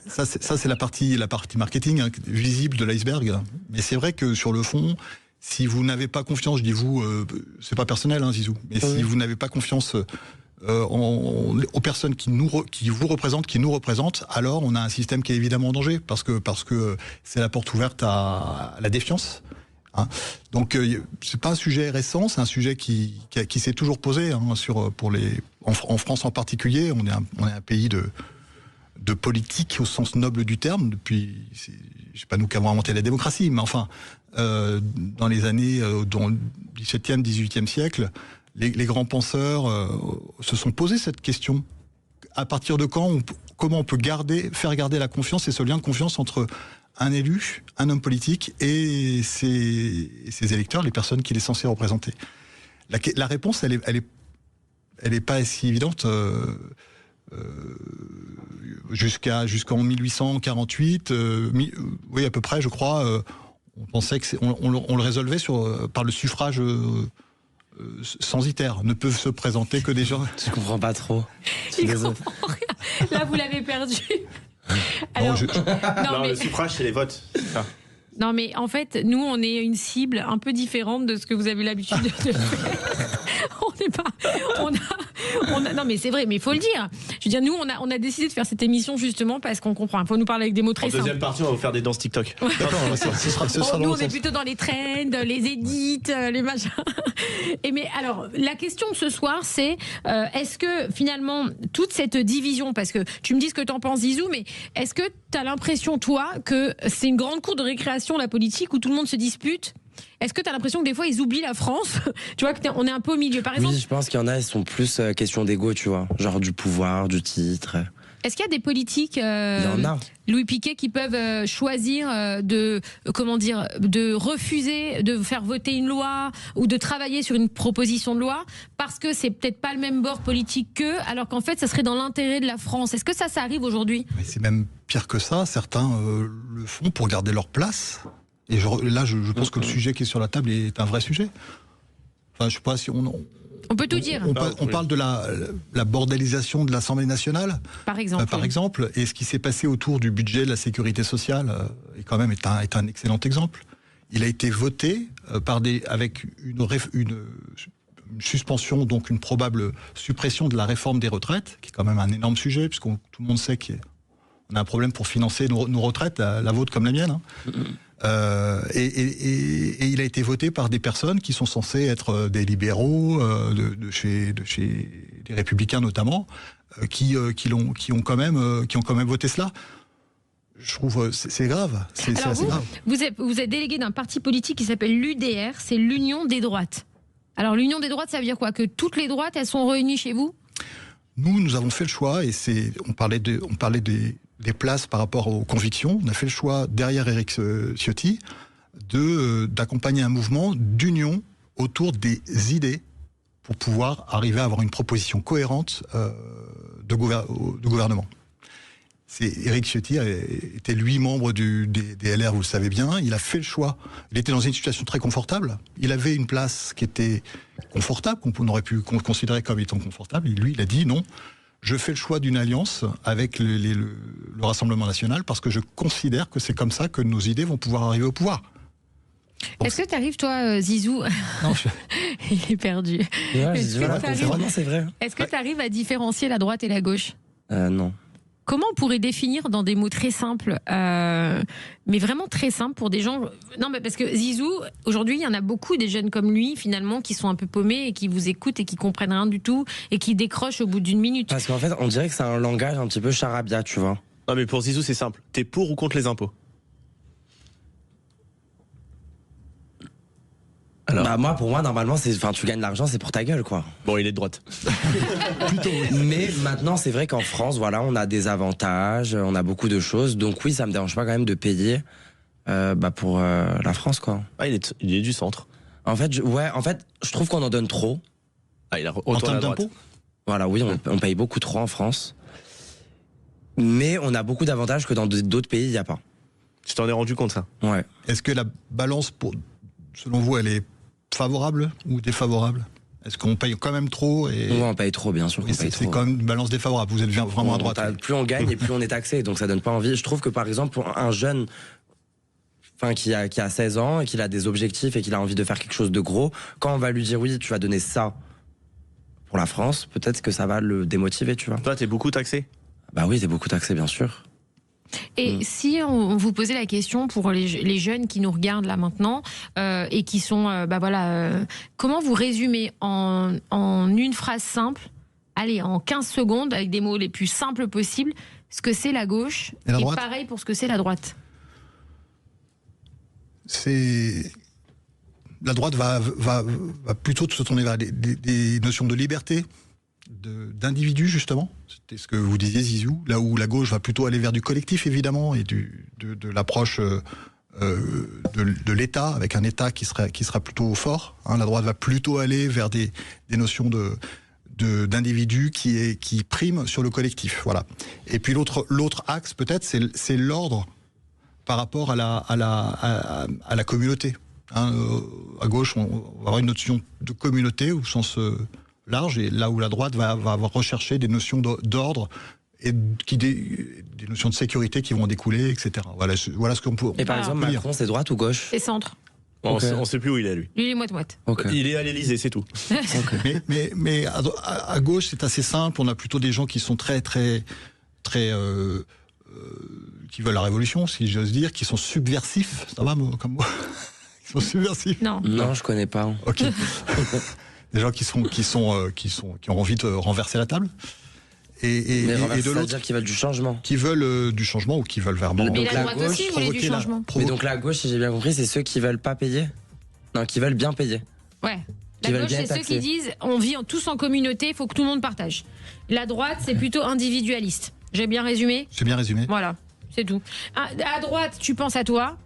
[SPEAKER 5] Ça, c'est la partie marketing hein, visible de l'iceberg. Mais c'est vrai que sur le fond, si vous n'avez pas confiance, je dis vous, c'est pas personnel, hein, Zizou, mais si vous n'avez pas confiance aux personnes qui nous représentent, alors on a un système qui est évidemment en danger, parce que c'est la porte ouverte à la défiance. Hein. Donc c'est pas un sujet récent, c'est un sujet qui s'est toujours posé hein, en France en particulier. On est un pays de politique au sens noble du terme depuis. C'est pas nous qui avons inventé la démocratie, mais enfin dans les années dans le XVIIe, XVIIIe siècle, les grands penseurs se sont posé cette question. À partir de quand, comment on peut faire garder la confiance et ce lien de confiance entre un élu, un homme politique et ses électeurs, les personnes qu'il est censé représenter. La réponse, elle est pas si évidente. Jusqu'en 1848, oui à peu près, je crois. On pensait que on le résolvait par le suffrage censitaire. Ne peuvent se présenter que des gens.
[SPEAKER 4] Je comprends pas trop.
[SPEAKER 2] Il comprend rien. Là, vous l'avez perdu. Alors,
[SPEAKER 3] Non, le suffrage, c'est les votes. C'est ça.
[SPEAKER 2] Non, mais en fait, nous, on est une cible un peu différente de ce que vous avez l'habitude de faire. Non, mais c'est vrai, mais il faut le dire. Je veux dire, nous, on a décidé de faire cette émission justement parce qu'on comprend. Il faut nous parler avec des mots très
[SPEAKER 3] En
[SPEAKER 2] simples.
[SPEAKER 3] deuxième partie, on va vous faire des danses TikTok.
[SPEAKER 5] D'accord, ce sera
[SPEAKER 2] Nous,
[SPEAKER 5] dans
[SPEAKER 2] on
[SPEAKER 5] le
[SPEAKER 2] est
[SPEAKER 5] sens.
[SPEAKER 2] plutôt dans les trends, les edits, les machins. Mais alors, la question de ce soir, c'est est-ce que finalement, toute cette division, parce que tu me dis ce que t'en penses, Zizou, mais est-ce que t'as l'impression, toi, que c'est une grande cour de récréation, la politique, où tout le monde se dispute ? Est-ce que tu as l'impression que des fois ils oublient la France ? Tu vois qu'on est un peu au milieu, par exemple.
[SPEAKER 4] Oui, je pense qu'il y en a, ils sont plus question d'ego, tu vois. Genre du pouvoir, du titre.
[SPEAKER 2] Est-ce qu'il y a des politiques,
[SPEAKER 4] Il y en a.
[SPEAKER 2] Louis Piquet, qui peuvent choisir de refuser de faire voter une loi ou de travailler sur une proposition de loi parce que c'est peut-être pas le même bord politique qu'eux, alors qu'en fait ça serait dans l'intérêt de la France. Est-ce que ça arrive aujourd'hui ?
[SPEAKER 5] Mais c'est même pire que ça. Certains le font pour garder leur place. Et là, je pense que le sujet qui est sur la table est un vrai sujet. Enfin, je sais pas si
[SPEAKER 2] On peut tout dire,
[SPEAKER 5] on parle de la bordélisation de l'Assemblée nationale,
[SPEAKER 2] par exemple.
[SPEAKER 5] Et ce qui s'est passé autour du budget de la sécurité sociale est un excellent exemple. Il a été voté avec une suspension, donc une probable suppression de la réforme des retraites, qui est quand même un énorme sujet, puisque tout le monde sait qu'on a un problème pour financer nos retraites, la vôtre comme la mienne. Et il a été voté par des personnes qui sont censées être des libéraux, de chez les Républicains notamment, qui ont quand même voté cela. Je trouve c'est grave. C'est assez grave.
[SPEAKER 2] Vous êtes délégué d'un parti politique qui s'appelle l'UDR, c'est l'Union des droites. Alors l'Union des droites, ça veut dire quoi ? Que toutes les droites, elles sont réunies chez vous ?
[SPEAKER 5] Nous avons fait le choix, et on parlait des places par rapport aux convictions. On a fait le choix, derrière Éric Ciotti, d'accompagner un mouvement d'union autour des idées pour pouvoir arriver à avoir une proposition cohérente de gouvernement. Éric Ciotti était lui membre des LR, vous le savez bien. Il a fait le choix. Il était dans une situation très confortable. Il avait une place qui était confortable, qu'on aurait pu considérer comme étant confortable. Et lui, il a dit non. Je fais le choix d'une alliance avec le Rassemblement national parce que je considère que c'est comme ça que nos idées vont pouvoir arriver au pouvoir.
[SPEAKER 2] Est-ce que tu arrives, toi, Zizou ?
[SPEAKER 5] Non,
[SPEAKER 2] Il est perdu.
[SPEAKER 4] Ouais, c'est vrai.
[SPEAKER 2] Est-ce que tu arrives à différencier la droite et la gauche ?
[SPEAKER 4] Non.
[SPEAKER 2] Comment on pourrait définir dans des mots très simples, mais vraiment très simples pour des gens... Non, mais parce que Zizou, aujourd'hui, il y en a beaucoup des jeunes comme lui, finalement, qui sont un peu paumés et qui vous écoutent et qui comprennent rien du tout et qui décrochent au bout d'une minute.
[SPEAKER 4] Parce qu'en fait, on dirait que c'est un langage un petit peu charabia, tu vois.
[SPEAKER 3] Non, mais pour Zizou, c'est simple. T'es pour ou contre les impôts ?
[SPEAKER 4] Alors, pour moi, normalement, tu gagnes de l'argent, c'est pour ta gueule, quoi.
[SPEAKER 3] Bon, il est de droite.
[SPEAKER 5] plutôt. Oui.
[SPEAKER 4] Mais maintenant, c'est vrai qu'en France, voilà, on a des avantages, on a beaucoup de choses. Donc oui, ça me dérange pas quand même de payer pour la France, quoi.
[SPEAKER 3] Ah, il est du centre.
[SPEAKER 4] En fait, je trouve qu'on en donne trop.
[SPEAKER 3] Ah, il a
[SPEAKER 5] En
[SPEAKER 3] retourné
[SPEAKER 5] termes
[SPEAKER 3] à droite.
[SPEAKER 5] d'impôts ?
[SPEAKER 4] Voilà, oui, on paye beaucoup trop en France. Mais on a beaucoup d'avantages que dans d'autres pays, il n'y a pas.
[SPEAKER 3] Tu t'en es rendu compte, ça ?
[SPEAKER 4] Ouais.
[SPEAKER 5] Est-ce que la balance, selon vous, elle est favorable ou défavorable ? Est-ce qu'on paye quand même trop
[SPEAKER 4] Ouais, on paye trop, bien sûr qu'on paye trop.
[SPEAKER 5] C'est quand même une balance défavorable. Vous êtes vraiment à droite.
[SPEAKER 4] Plus on gagne et plus on est taxé, donc ça donne pas envie. Je trouve que par exemple, pour un jeune qui a 16 ans et qu'il a des objectifs et qu'il a envie de faire quelque chose de gros, quand on va lui dire oui, tu vas donner ça pour la France, peut-être que ça va le démotiver, tu vois.
[SPEAKER 3] Toi, t'es beaucoup taxé ?
[SPEAKER 4] Bah oui, t'es beaucoup taxé, bien sûr.
[SPEAKER 2] Et si on vous posait la question pour les jeunes qui nous regardent là maintenant et qui sont, comment vous résumez en une phrase simple, allez, en 15 secondes, avec des mots les plus simples possibles, ce que c'est la gauche
[SPEAKER 5] et droite.
[SPEAKER 2] Pareil pour ce que c'est la droite.
[SPEAKER 5] La droite va plutôt se tourner vers des notions de liberté, d'individu, justement. C'était ce que vous disiez, Zizou. Là où la gauche va plutôt aller vers du collectif, évidemment, et de l'approche de l'État, avec un État qui sera plutôt fort. La droite va plutôt aller vers des notions d'individus qui priment sur le collectif. Voilà. Et puis l'autre axe, peut-être, c'est l'ordre par rapport à la communauté. À gauche, on va avoir une notion de communauté au sens large, et là où la droite va rechercher des notions d'ordre et des notions de sécurité qui vont en découler, etc. Voilà ce qu'on peut.
[SPEAKER 4] Et par exemple, Macron, c'est droite ou gauche ?
[SPEAKER 2] C'est centre.
[SPEAKER 3] On ne sait plus où il est, lui.
[SPEAKER 2] Lui, il est moite-moite.
[SPEAKER 4] Ok.
[SPEAKER 3] Il est à l'Élysée, c'est tout.
[SPEAKER 5] Mais à gauche, c'est assez simple. On a plutôt des gens qui sont très qui veulent la révolution, si j'ose dire, qui sont subversifs. Ça va, comme moi? Ils sont subversifs?
[SPEAKER 2] Non.
[SPEAKER 4] Non, je connais pas.
[SPEAKER 5] Ok. Des gens qui ont envie de renverser la table. Et de l'autre,
[SPEAKER 4] c'est-à-dire qui veulent du changement.
[SPEAKER 5] Qui veulent du changement ou qui veulent vraiment.
[SPEAKER 2] Mais
[SPEAKER 4] Donc
[SPEAKER 2] la
[SPEAKER 4] la
[SPEAKER 2] droite aussi voulait du changement.
[SPEAKER 4] Mais donc la gauche, si j'ai bien compris, c'est ceux qui veulent pas payer? Non, qui veulent bien payer.
[SPEAKER 2] Ouais.
[SPEAKER 4] Qui
[SPEAKER 2] La
[SPEAKER 4] veulent
[SPEAKER 2] gauche,
[SPEAKER 4] bien
[SPEAKER 2] c'est ceux
[SPEAKER 4] taxer.
[SPEAKER 2] qui disent on vit tous en communauté, il faut que tout le monde partage. La droite, c'est plutôt individualiste. J'ai bien résumé?
[SPEAKER 5] C'est bien résumé.
[SPEAKER 2] Voilà, c'est tout. À droite, tu penses à toi.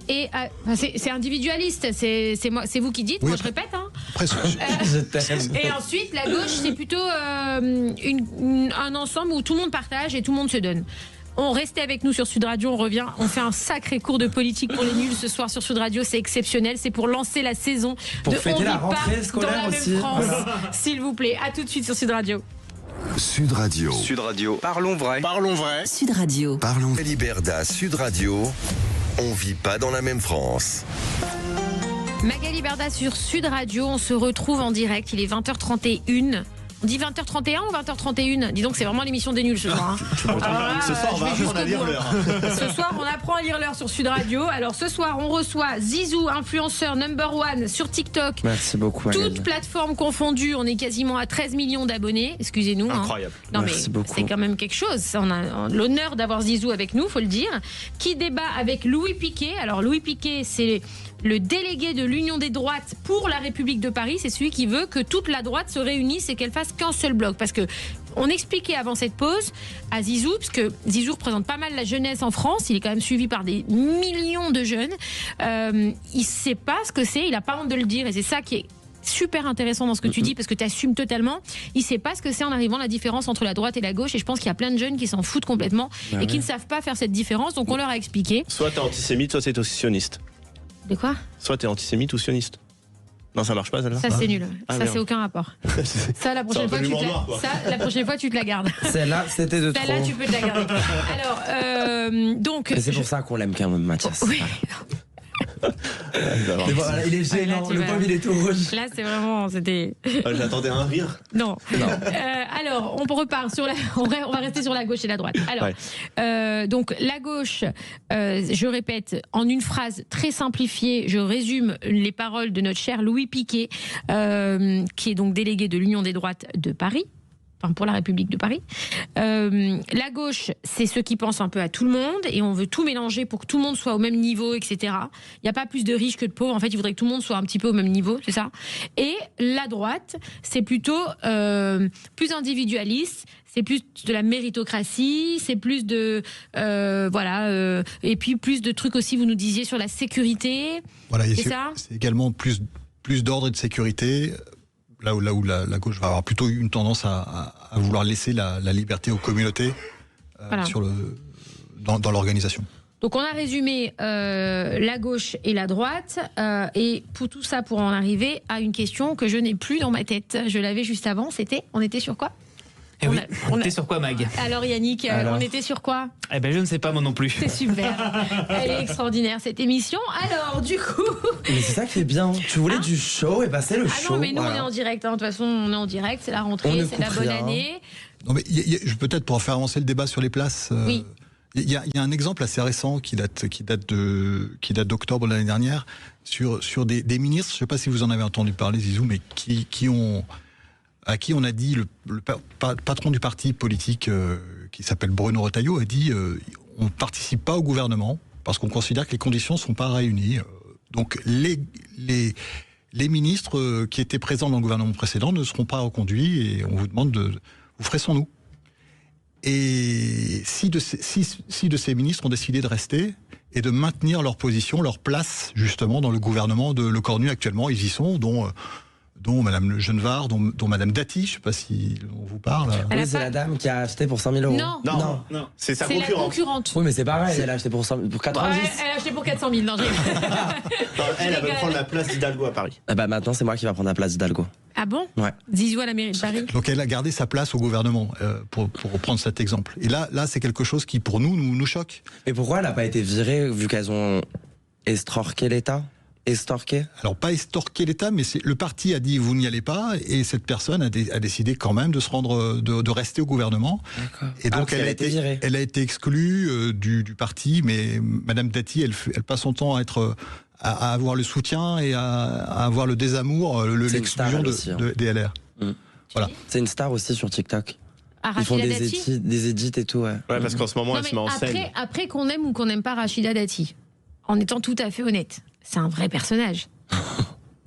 [SPEAKER 2] Et c'est individualiste, c'est vous qui dites,
[SPEAKER 5] Oui,
[SPEAKER 2] moi
[SPEAKER 5] après-
[SPEAKER 2] je répète. Hein.
[SPEAKER 5] Après,
[SPEAKER 4] Je t'aime.
[SPEAKER 2] Et ensuite, la gauche, c'est plutôt un ensemble où tout le monde partage et tout le monde se donne. On restait avec nous sur Sud Radio, on revient, on fait un sacré cours de politique pour les nuls ce soir sur Sud Radio, c'est exceptionnel, c'est pour lancer la saison
[SPEAKER 4] Pour
[SPEAKER 2] de
[SPEAKER 4] fêter
[SPEAKER 2] On
[SPEAKER 4] la
[SPEAKER 2] vit pas
[SPEAKER 4] rentrée scolaire
[SPEAKER 2] dans la
[SPEAKER 4] aussi.
[SPEAKER 2] même France, s'il vous plaît. À tout de suite sur Sud Radio.
[SPEAKER 1] Sud Radio.
[SPEAKER 7] Sud Radio.
[SPEAKER 8] Parlons vrai.
[SPEAKER 7] Parlons vrai.
[SPEAKER 9] Sud Radio.
[SPEAKER 1] Parlons. Magali Berda, Sud Radio. On vit pas dans la même France.
[SPEAKER 2] Magali Berda sur Sud Radio, on se retrouve en direct, il est 20h31. On dit 20h31 ou 20h31? Dis donc, c'est vraiment l'émission des nuls ce soir. Hein. Alors là,
[SPEAKER 3] Ce soir, on
[SPEAKER 2] je
[SPEAKER 3] va
[SPEAKER 2] vais jusqu'au
[SPEAKER 3] apprendre à lire
[SPEAKER 2] bout,
[SPEAKER 3] l'heure.
[SPEAKER 2] hein. Ce soir, on apprend à lire l'heure sur Sud Radio. Alors ce soir, on reçoit Zizou, influenceur #1 sur TikTok.
[SPEAKER 4] Merci beaucoup, Magali.
[SPEAKER 2] Toutes plateformes confondues, on est quasiment à 13 millions d'abonnés. Excusez-nous. Hein.
[SPEAKER 3] Incroyable.
[SPEAKER 2] Non
[SPEAKER 4] Merci
[SPEAKER 2] mais
[SPEAKER 4] beaucoup.
[SPEAKER 2] c'est quand même quelque chose. On a l'honneur d'avoir Zizou avec nous, faut le dire. Qui débat avec Louis Piquet. Alors Louis Piquet, c'est le délégué de l'Union des droites pour la République de Paris. C'est celui qui veut que toute la droite se réunisse et qu'elle fasse qu'un seul bloc. Parce que on expliquait avant cette pause à Zizou, parce que Zizou représente pas mal la jeunesse en France. Il est quand même suivi par des millions de jeunes. Il sait pas ce que c'est. Il a pas honte de le dire. Et c'est ça qui est super intéressant dans ce que tu dis, parce que tu assumes totalement. Il sait pas ce que c'est en arrivant, la différence entre la droite et la gauche, et je pense qu'il y a plein de jeunes qui s'en foutent complètement et qui ne savent pas faire cette différence, donc on leur a expliqué.
[SPEAKER 3] Soit t'es antisémite, soit t'es sioniste.
[SPEAKER 2] De quoi?
[SPEAKER 3] Soit t'es antisémite ou sioniste. Non, ça marche pas celle-là.
[SPEAKER 2] Ça c'est nul,
[SPEAKER 3] Ah,
[SPEAKER 2] ça
[SPEAKER 3] merde.
[SPEAKER 2] c'est aucun rapport. Ça la prochaine
[SPEAKER 3] un
[SPEAKER 2] fois
[SPEAKER 3] peu
[SPEAKER 2] tu te
[SPEAKER 3] l'humour noir,
[SPEAKER 2] la...
[SPEAKER 3] quoi.
[SPEAKER 2] Ça, la prochaine fois tu te la gardes.
[SPEAKER 4] Celle-là, c'était de trop.
[SPEAKER 2] Celle-là tu peux te la garder. Alors donc
[SPEAKER 4] Et c'est pour ça qu'on l'aime quand même, Mathias.
[SPEAKER 2] oui.
[SPEAKER 4] Mais voilà, il est gênant,
[SPEAKER 2] Là, tu
[SPEAKER 4] le
[SPEAKER 2] vas-
[SPEAKER 4] pauvre il est tout rouge.
[SPEAKER 2] Là c'est vraiment c'était
[SPEAKER 3] J'attendais un rire.
[SPEAKER 2] non.
[SPEAKER 4] Non.
[SPEAKER 2] Alors, on repart sur la. On va rester sur la gauche et la droite. Alors, donc la gauche, je répète en une phrase très simplifiée, je résume les paroles de notre cher Louis Piquet, qui est donc délégué de l'Union des droites de Paris. Enfin, pour la République de Paris. La gauche, c'est ceux qui pensent un peu à tout le monde et on veut tout mélanger pour que tout le monde soit au même niveau, etc. Il n'y a pas plus de riches que de pauvres. En fait, il faudrait que tout le monde soit un petit peu au même niveau, c'est ça. Et la droite, c'est plutôt plus individualiste. C'est plus de la méritocratie, c'est plus de et puis plus de trucs aussi. Vous nous disiez sur la sécurité.
[SPEAKER 5] voilà, et
[SPEAKER 2] C'est ça.
[SPEAKER 5] c'est également plus d'ordre et de sécurité. Là où la gauche va avoir plutôt une tendance à vouloir laisser la liberté aux communautés
[SPEAKER 2] Voilà.
[SPEAKER 5] dans l'organisation.
[SPEAKER 2] Donc on a résumé la gauche et la droite et pour tout ça pour en arriver à une question que je n'ai plus dans ma tête. Je l'avais juste avant. On était sur quoi?
[SPEAKER 6] Eh oui,
[SPEAKER 2] on
[SPEAKER 6] on
[SPEAKER 2] a-
[SPEAKER 6] était sur quoi, Mag?
[SPEAKER 2] Alors Yannick,
[SPEAKER 4] Alors
[SPEAKER 2] on était sur quoi?
[SPEAKER 6] Eh ben, je ne sais pas, moi non plus.
[SPEAKER 2] C'est super. Elle est extraordinaire cette émission. Alors du coup.
[SPEAKER 4] Mais c'est ça qui est bien. Tu voulais
[SPEAKER 2] Hein
[SPEAKER 4] du show et bah c'est le
[SPEAKER 2] Ah
[SPEAKER 4] show.
[SPEAKER 2] non, mais nous
[SPEAKER 4] voilà.
[SPEAKER 2] on est en direct. Hein. De toute façon, on est en direct. C'est la
[SPEAKER 4] On
[SPEAKER 2] rentrée,
[SPEAKER 4] ne
[SPEAKER 2] c'est la
[SPEAKER 4] coupe
[SPEAKER 2] bonne
[SPEAKER 4] rien.
[SPEAKER 2] année.
[SPEAKER 5] Non, mais peut-être pour faire avancer le débat sur les places.
[SPEAKER 2] Oui.
[SPEAKER 5] Il y a un exemple assez récent qui date d'octobre de l'année dernière sur des ministres. Je ne sais pas si vous en avez entendu parler, Zizou, mais à qui on a dit le patron du parti politique qui s'appelle Bruno Retailleau a dit on ne participe pas au gouvernement parce qu'on considère que les conditions ne sont pas réunies. Donc les ministres qui étaient présents dans le gouvernement précédent ne seront pas reconduits et on vous demande vous ferez sans nous. Et 6 de ces ministres ont décidé de rester et de maintenir leur position, leur place justement dans le gouvernement de Lecornu actuellement. Ils y sont, dont Madame Genevard, dont Madame Dati, je ne sais pas si on vous parle.
[SPEAKER 2] Elle a
[SPEAKER 4] Oui, c'est
[SPEAKER 2] pas-
[SPEAKER 4] la dame qui a acheté pour 5 000 euros.
[SPEAKER 2] Non.
[SPEAKER 3] Non, c'est sa
[SPEAKER 2] C'est la
[SPEAKER 3] concurrente.
[SPEAKER 2] concurrente.
[SPEAKER 4] Oui, mais c'est pareil, elle a acheté pour 90.
[SPEAKER 2] Ouais, elle a acheté pour 400 000. Non, j'ai-
[SPEAKER 3] Non, elle va prendre la place d'Hidalgo à Paris.
[SPEAKER 4] Ah bah maintenant, c'est moi qui va prendre la place d'Hidalgo.
[SPEAKER 2] Ah bon?
[SPEAKER 4] Ouais.
[SPEAKER 2] Zizou à la mairie de Paris.
[SPEAKER 5] Donc elle a gardé sa place au gouvernement, pour reprendre cet exemple. Et là c'est quelque chose qui pour nous choque.
[SPEAKER 4] Mais pourquoi elle n'a pas été virée vu qu'elles ont estroqué l'État? Estorquer?
[SPEAKER 5] Alors pas estorquer l'État, mais le parti a dit vous n'y allez pas, et cette personne a décidé quand même de se rendre, de rester au gouvernement.
[SPEAKER 4] D'accord.
[SPEAKER 5] Et donc
[SPEAKER 4] elle a été virée.
[SPEAKER 5] Elle a été exclue du parti, mais Madame Dati, elle passe son temps à avoir le soutien et à avoir le désamour, l'exclusion des LR. Voilà.
[SPEAKER 4] C'est une star aussi sur TikTok.
[SPEAKER 2] Ils
[SPEAKER 4] font des edits et tout, ouais.
[SPEAKER 3] Ouais, parce qu'en ce moment, elle se met en scène.
[SPEAKER 2] Après qu'on aime ou qu'on n'aime pas Rachida Dati, en étant tout à fait honnête, c'est un vrai personnage.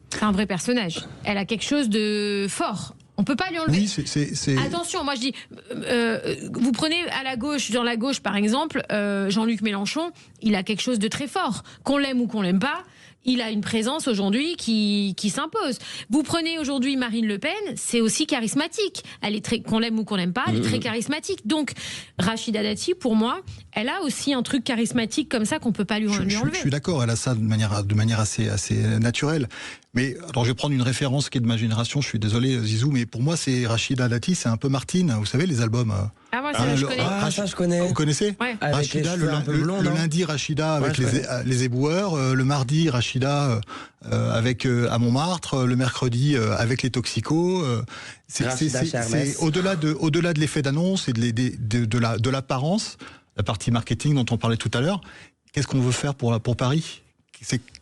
[SPEAKER 2] C'est un vrai personnage. Elle a quelque chose de fort. On peut pas lui enlever.
[SPEAKER 5] Oui, c'est...
[SPEAKER 2] Attention, moi je dis, vous prenez à la gauche, dans la gauche par exemple, Jean-Luc Mélenchon, il a quelque chose de très fort. Qu'on l'aime ou qu'on l'aime pas, il a une présence aujourd'hui qui s'impose. Vous prenez aujourd'hui Marine Le Pen, c'est aussi charismatique. Elle est très, qu'on l'aime ou qu'on l'aime pas, elle est très charismatique. Donc Rachida Dati, pour moi, elle a aussi un truc charismatique comme ça qu'on peut pas lui enlever.
[SPEAKER 5] Je suis d'accord, elle a ça de manière assez naturelle. Mais alors je vais prendre une référence qui est de ma génération, je suis désolé Zizou, mais pour moi c'est Rachida Dati, c'est un peu Martine, vous savez les albums.
[SPEAKER 2] Ah moi ça je connais.
[SPEAKER 4] Ça je connais.
[SPEAKER 5] Vous connaissez?
[SPEAKER 2] Ouais.
[SPEAKER 5] Rachida, le lundi Rachida avec les éboueurs, le mardi Rachida avec à Montmartre, le mercredi avec les toxicos. C'est au-delà de l'effet d'annonce et de l'apparence, la partie marketing dont on parlait tout à l'heure. Qu'est-ce qu'on veut faire pour Paris?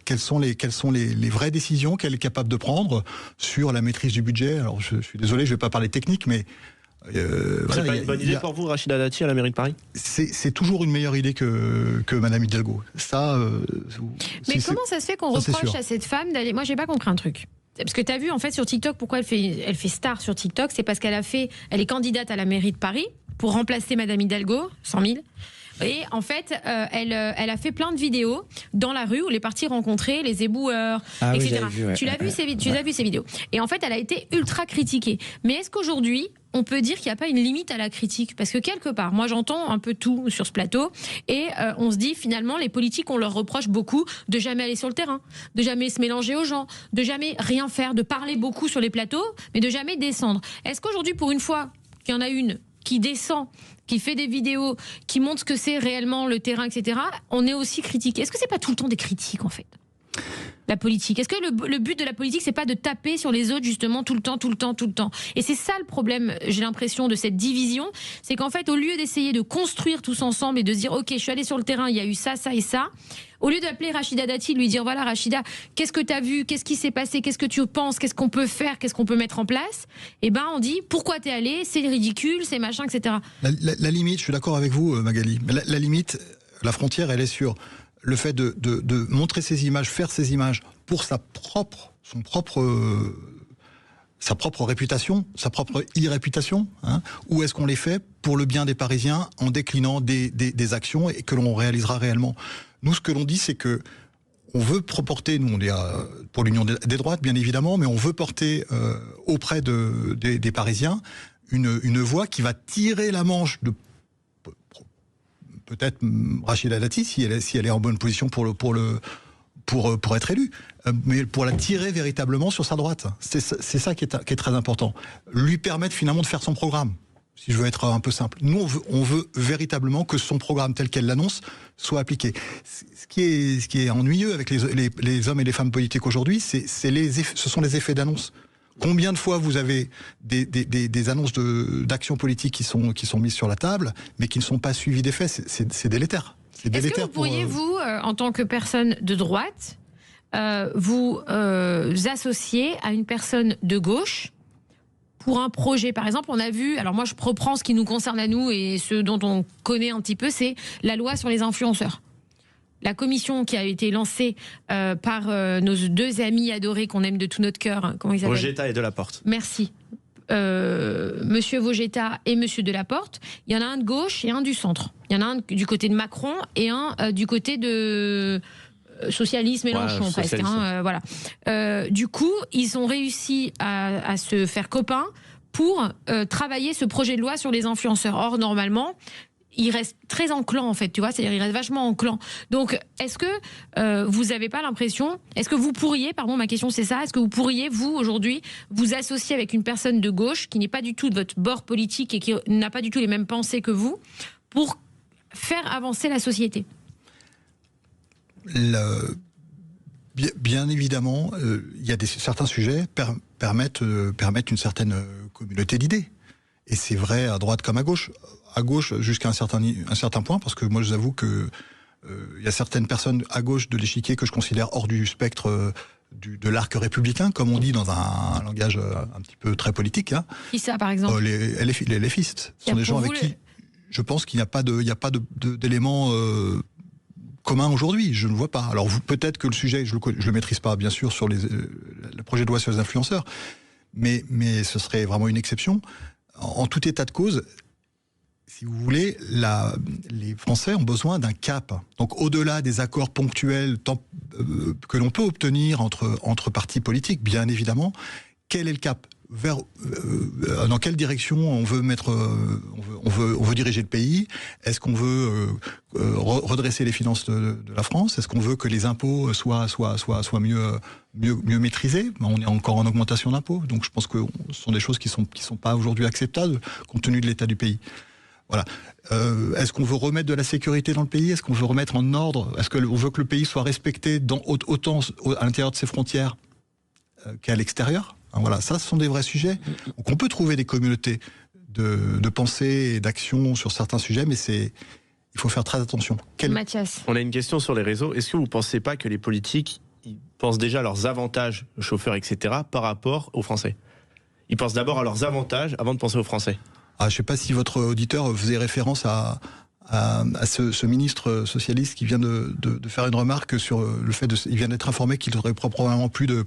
[SPEAKER 5] Quelles sont les vraies décisions qu'elle est capable de prendre sur la maîtrise du budget? Alors je suis désolé, je ne vais pas parler technique, mais
[SPEAKER 3] c'est pas une bonne idée pour vous, Rachida Dati, à la mairie de Paris?
[SPEAKER 5] C'est toujours une meilleure idée que Madame Hidalgo. Ça.
[SPEAKER 2] Mais comment ça se fait qu'on reproche à cette femme d'aller? Moi, j'ai pas compris un truc. Parce que tu as vu en fait sur TikTok pourquoi elle fait star sur TikTok, c'est parce elle est candidate à la mairie de Paris pour remplacer Madame Hidalgo, 100 000. Et en fait, elle a fait plein de vidéos dans la rue où elle est partie rencontrer les éboueurs, etc.
[SPEAKER 4] Oui, vu, ouais.
[SPEAKER 2] Tu as vu ces vidéos. Et en fait, elle a été ultra critiquée. Mais est-ce qu'aujourd'hui, on peut dire qu'il n'y a pas une limite à la critique? Parce que quelque part, moi j'entends un peu tout sur ce plateau et on se dit finalement les politiques, on leur reproche beaucoup de jamais aller sur le terrain, de jamais se mélanger aux gens, de jamais rien faire, de parler beaucoup sur les plateaux, mais de jamais descendre. Est-ce qu'aujourd'hui, pour une fois qu'il y en a une qui descend, qui fait des vidéos, qui montre ce que c'est réellement le terrain, etc., on est aussi critiqué? Est-ce que c'est pas tout le temps des critiques en fait? La politique. Est-ce que le but de la politique, c'est pas de taper sur les autres justement tout le temps? Et c'est ça le problème, j'ai l'impression, de cette division, c'est qu'en fait, au lieu d'essayer de construire tous ensemble et de se dire, ok, je suis allé sur le terrain, il y a eu ça, ça et ça, au lieu d'appeler Rachida Dati, de lui dire, voilà Rachida, qu'est-ce que tu as vu, qu'est-ce qui s'est passé, qu'est-ce que tu penses, qu'est-ce qu'on peut faire, qu'est-ce qu'on peut mettre en place, et ben on dit, pourquoi t'es allé, c'est ridicule, c'est machin, etc.
[SPEAKER 5] La limite, je suis d'accord avec vous Magali, mais la limite, la frontière, elle est sur le fait de montrer ces images, faire ces images pour sa propre réputation, sa propre irréputation, hein, ou est-ce qu'on les fait pour le bien des Parisiens en déclinant des actions et que l'on réalisera réellement? Nous, ce que l'on dit, c'est que on veut porter, nous on est pour l'Union des droites bien évidemment, mais on veut porter auprès des Parisiens une voix qui va tirer la manche de peut-être Rachida Dati si elle est en bonne position pour être élue, mais pour la tirer véritablement sur sa droite. C'est ça qui est très important. Lui permettre finalement de faire son programme, si je veux être un peu simple. Nous, on veut véritablement que son programme tel qu'elle l'annonce soit appliqué. Ce qui est ennuyeux avec les hommes et les femmes politiques aujourd'hui, ce sont les effets d'annonce. Combien de fois vous avez des annonces d'action politique qui sont mises sur la table, mais qui ne sont pas suivies d'effets? C'est délétère.
[SPEAKER 2] Est-ce que vous pourriez, vous, en tant que personne de droite, vous associer à une personne de gauche pour un projet? Par exemple, on a vu, alors moi je reprends ce qui nous concerne à nous et ce dont on connaît un petit peu, c'est la loi sur les influenceurs. La commission qui a été lancée par nos deux amis adorés qu'on aime de tout notre cœur. Comment ils s'appellent?
[SPEAKER 3] Vogetta et Delaporte.
[SPEAKER 2] Merci. Monsieur Vogetta et Monsieur Delaporte. Il y en a un de gauche et un du centre. Il y en a un du côté de Macron et un du côté de socialisme Mélenchon, presque. Hein, voilà. Du coup, ils ont réussi à se faire copains pour travailler ce projet de loi sur les influenceurs. Or, normalement, il reste très en clan, en fait, tu vois, c'est-à-dire il reste vachement en clan. Donc, est-ce que vous n'avez pas l'impression, est-ce que vous pourriez, pardon, ma question c'est ça, est-ce que vous pourriez, vous, aujourd'hui, vous associer avec une personne de gauche qui n'est pas du tout de votre bord politique et qui n'a pas du tout les mêmes pensées que vous, pour faire avancer la société?
[SPEAKER 5] Bien évidemment, il y a certains sujets permettent une certaine communauté d'idées. Et c'est vrai à droite comme à gauche. À gauche jusqu'à un certain point, parce que moi je vous avoue que il y a certaines personnes à gauche de l'échiquier que je considère hors du spectre de l'arc républicain, comme on dit dans un langage un petit peu très politique. Hein.
[SPEAKER 2] Qui ça, par exemple?
[SPEAKER 5] Les LFistes. Ce sont des gens avec qui je pense qu'il n'y a pas d'éléments communs aujourd'hui. Je ne vois pas. Alors peut-être que le sujet, je le maîtrise pas, bien sûr, sur le projet de loi sur les influenceurs, mais ce serait vraiment une exception. En tout état de cause, si vous voulez, les Français ont besoin d'un cap. Donc au-delà des accords ponctuels que l'on peut obtenir entre partis politiques, bien évidemment, quel est le cap? Dans quelle direction on veut on veut diriger le pays? Est-ce qu'on veut redresser les finances de la France? Est-ce qu'on veut que les impôts soient mieux maîtrisés? On est encore en augmentation d'impôts, donc je pense que ce sont des choses qui sont pas aujourd'hui acceptables compte tenu de l'état du pays. Voilà. Est-ce qu'on veut remettre de la sécurité dans le pays? Est-ce qu'on veut remettre en ordre? Est-ce qu'on veut que le pays soit respecté autant à l'intérieur de ses frontières qu'à l'extérieur? Voilà, ça, ce sont des vrais sujets. Donc on peut trouver des communautés de pensée et d'action sur certains sujets, mais il faut faire très attention.
[SPEAKER 2] Mathias.
[SPEAKER 3] On a une question sur les réseaux. Est-ce que vous ne pensez pas que les politiques ils pensent déjà à leurs avantages, aux chauffeurs, etc., par rapport aux Français? Ils pensent d'abord à leurs avantages avant de penser aux Français.
[SPEAKER 5] Je ne sais pas si votre auditeur faisait référence à ce ministre socialiste qui vient de faire une remarque sur le fait il vient d'être informé qu'il aurait probablement plus de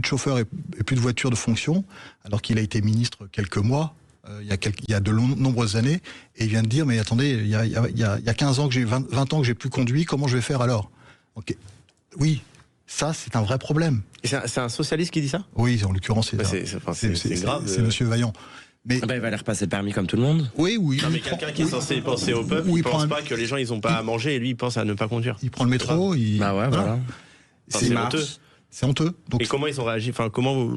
[SPEAKER 5] chauffeurs et plus de voitures de fonction, alors qu'il a été ministre quelques mois, il y a de nombreuses années, et il vient de dire, mais attendez, il y a 15 ans que j'ai 20 ans que j'ai plus conduit, comment je vais faire alors? Okay. Oui, ça c'est un vrai problème.
[SPEAKER 3] Et c'est un socialiste qui dit ça?
[SPEAKER 5] Oui, en l'occurrence c'est grave. C'est Monsieur Vaillant. Mais
[SPEAKER 4] il va aller repasser le permis comme tout le monde.
[SPEAKER 5] Oui.
[SPEAKER 3] Non, mais quelqu'un qui est censé penser au peuple, il ne pense pas que les gens ils ont pas à manger et lui il pense à ne pas conduire.
[SPEAKER 5] Il prend le métro,
[SPEAKER 4] voilà.
[SPEAKER 3] C'est honteux.
[SPEAKER 5] C'est honteux. Donc,
[SPEAKER 3] et comment ils ont réagi? Comment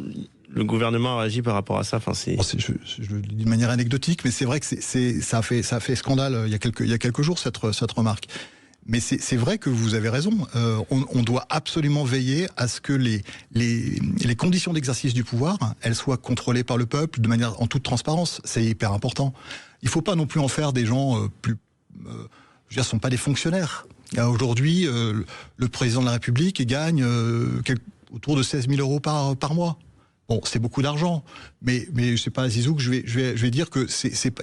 [SPEAKER 3] le gouvernement a réagi par rapport à ça?
[SPEAKER 5] je le dis de manière anecdotique, mais c'est vrai que ça a fait scandale il y a quelques jours cette remarque. Mais c'est vrai que vous avez raison. On doit absolument veiller à ce que les conditions d'exercice du pouvoir, elles soient contrôlées par le peuple en toute transparence. C'est hyper important. Il ne faut pas non plus en faire des gens ce ne sont pas des fonctionnaires. Aujourd'hui, le président de la République gagne autour de 16 000 euros par mois. Bon, c'est beaucoup d'argent, mais je sais pas, Zizou, que je vais dire que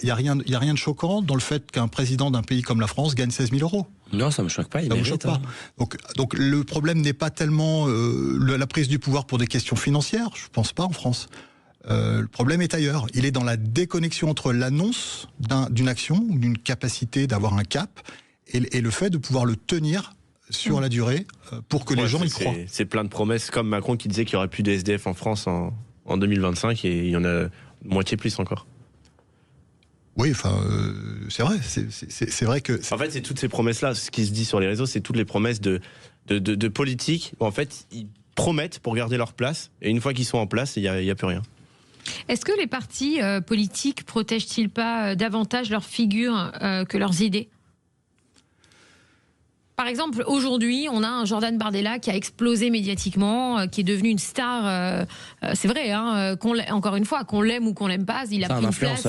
[SPEAKER 5] il y a rien de choquant dans le fait qu'un président d'un pays comme la France gagne 16 000 euros.
[SPEAKER 4] Non, ça me choque pas.
[SPEAKER 5] Ça me choque pas. Donc le problème n'est pas tellement la prise du pouvoir pour des questions financières. Je pense pas en France. Le problème est ailleurs. Il est dans la déconnexion entre l'annonce d'une action ou d'une capacité d'avoir un cap et le fait de pouvoir le tenir sur la durée pour que les gens y croient.
[SPEAKER 3] C'est plein de promesses, comme Macron qui disait qu'il n'y aurait plus de SDF en France en 2025 et il y en a moitié plus encore.
[SPEAKER 5] Oui, c'est vrai. C'est vrai que...
[SPEAKER 3] En fait, c'est toutes ces promesses-là. Ce qui se dit sur les réseaux, c'est toutes les promesses de politiques. En fait, ils promettent pour garder leur place et une fois qu'ils sont en place, il n'y a plus rien.
[SPEAKER 2] Est-ce que les partis politiques protègent-ils pas davantage leur figure que leurs idées ? Par exemple, aujourd'hui, on a un Jordan Bardella qui a explosé médiatiquement, qui est devenu une star. C'est vrai, hein, encore une fois, qu'on l'aime ou qu'on l'aime pas, il a pris une place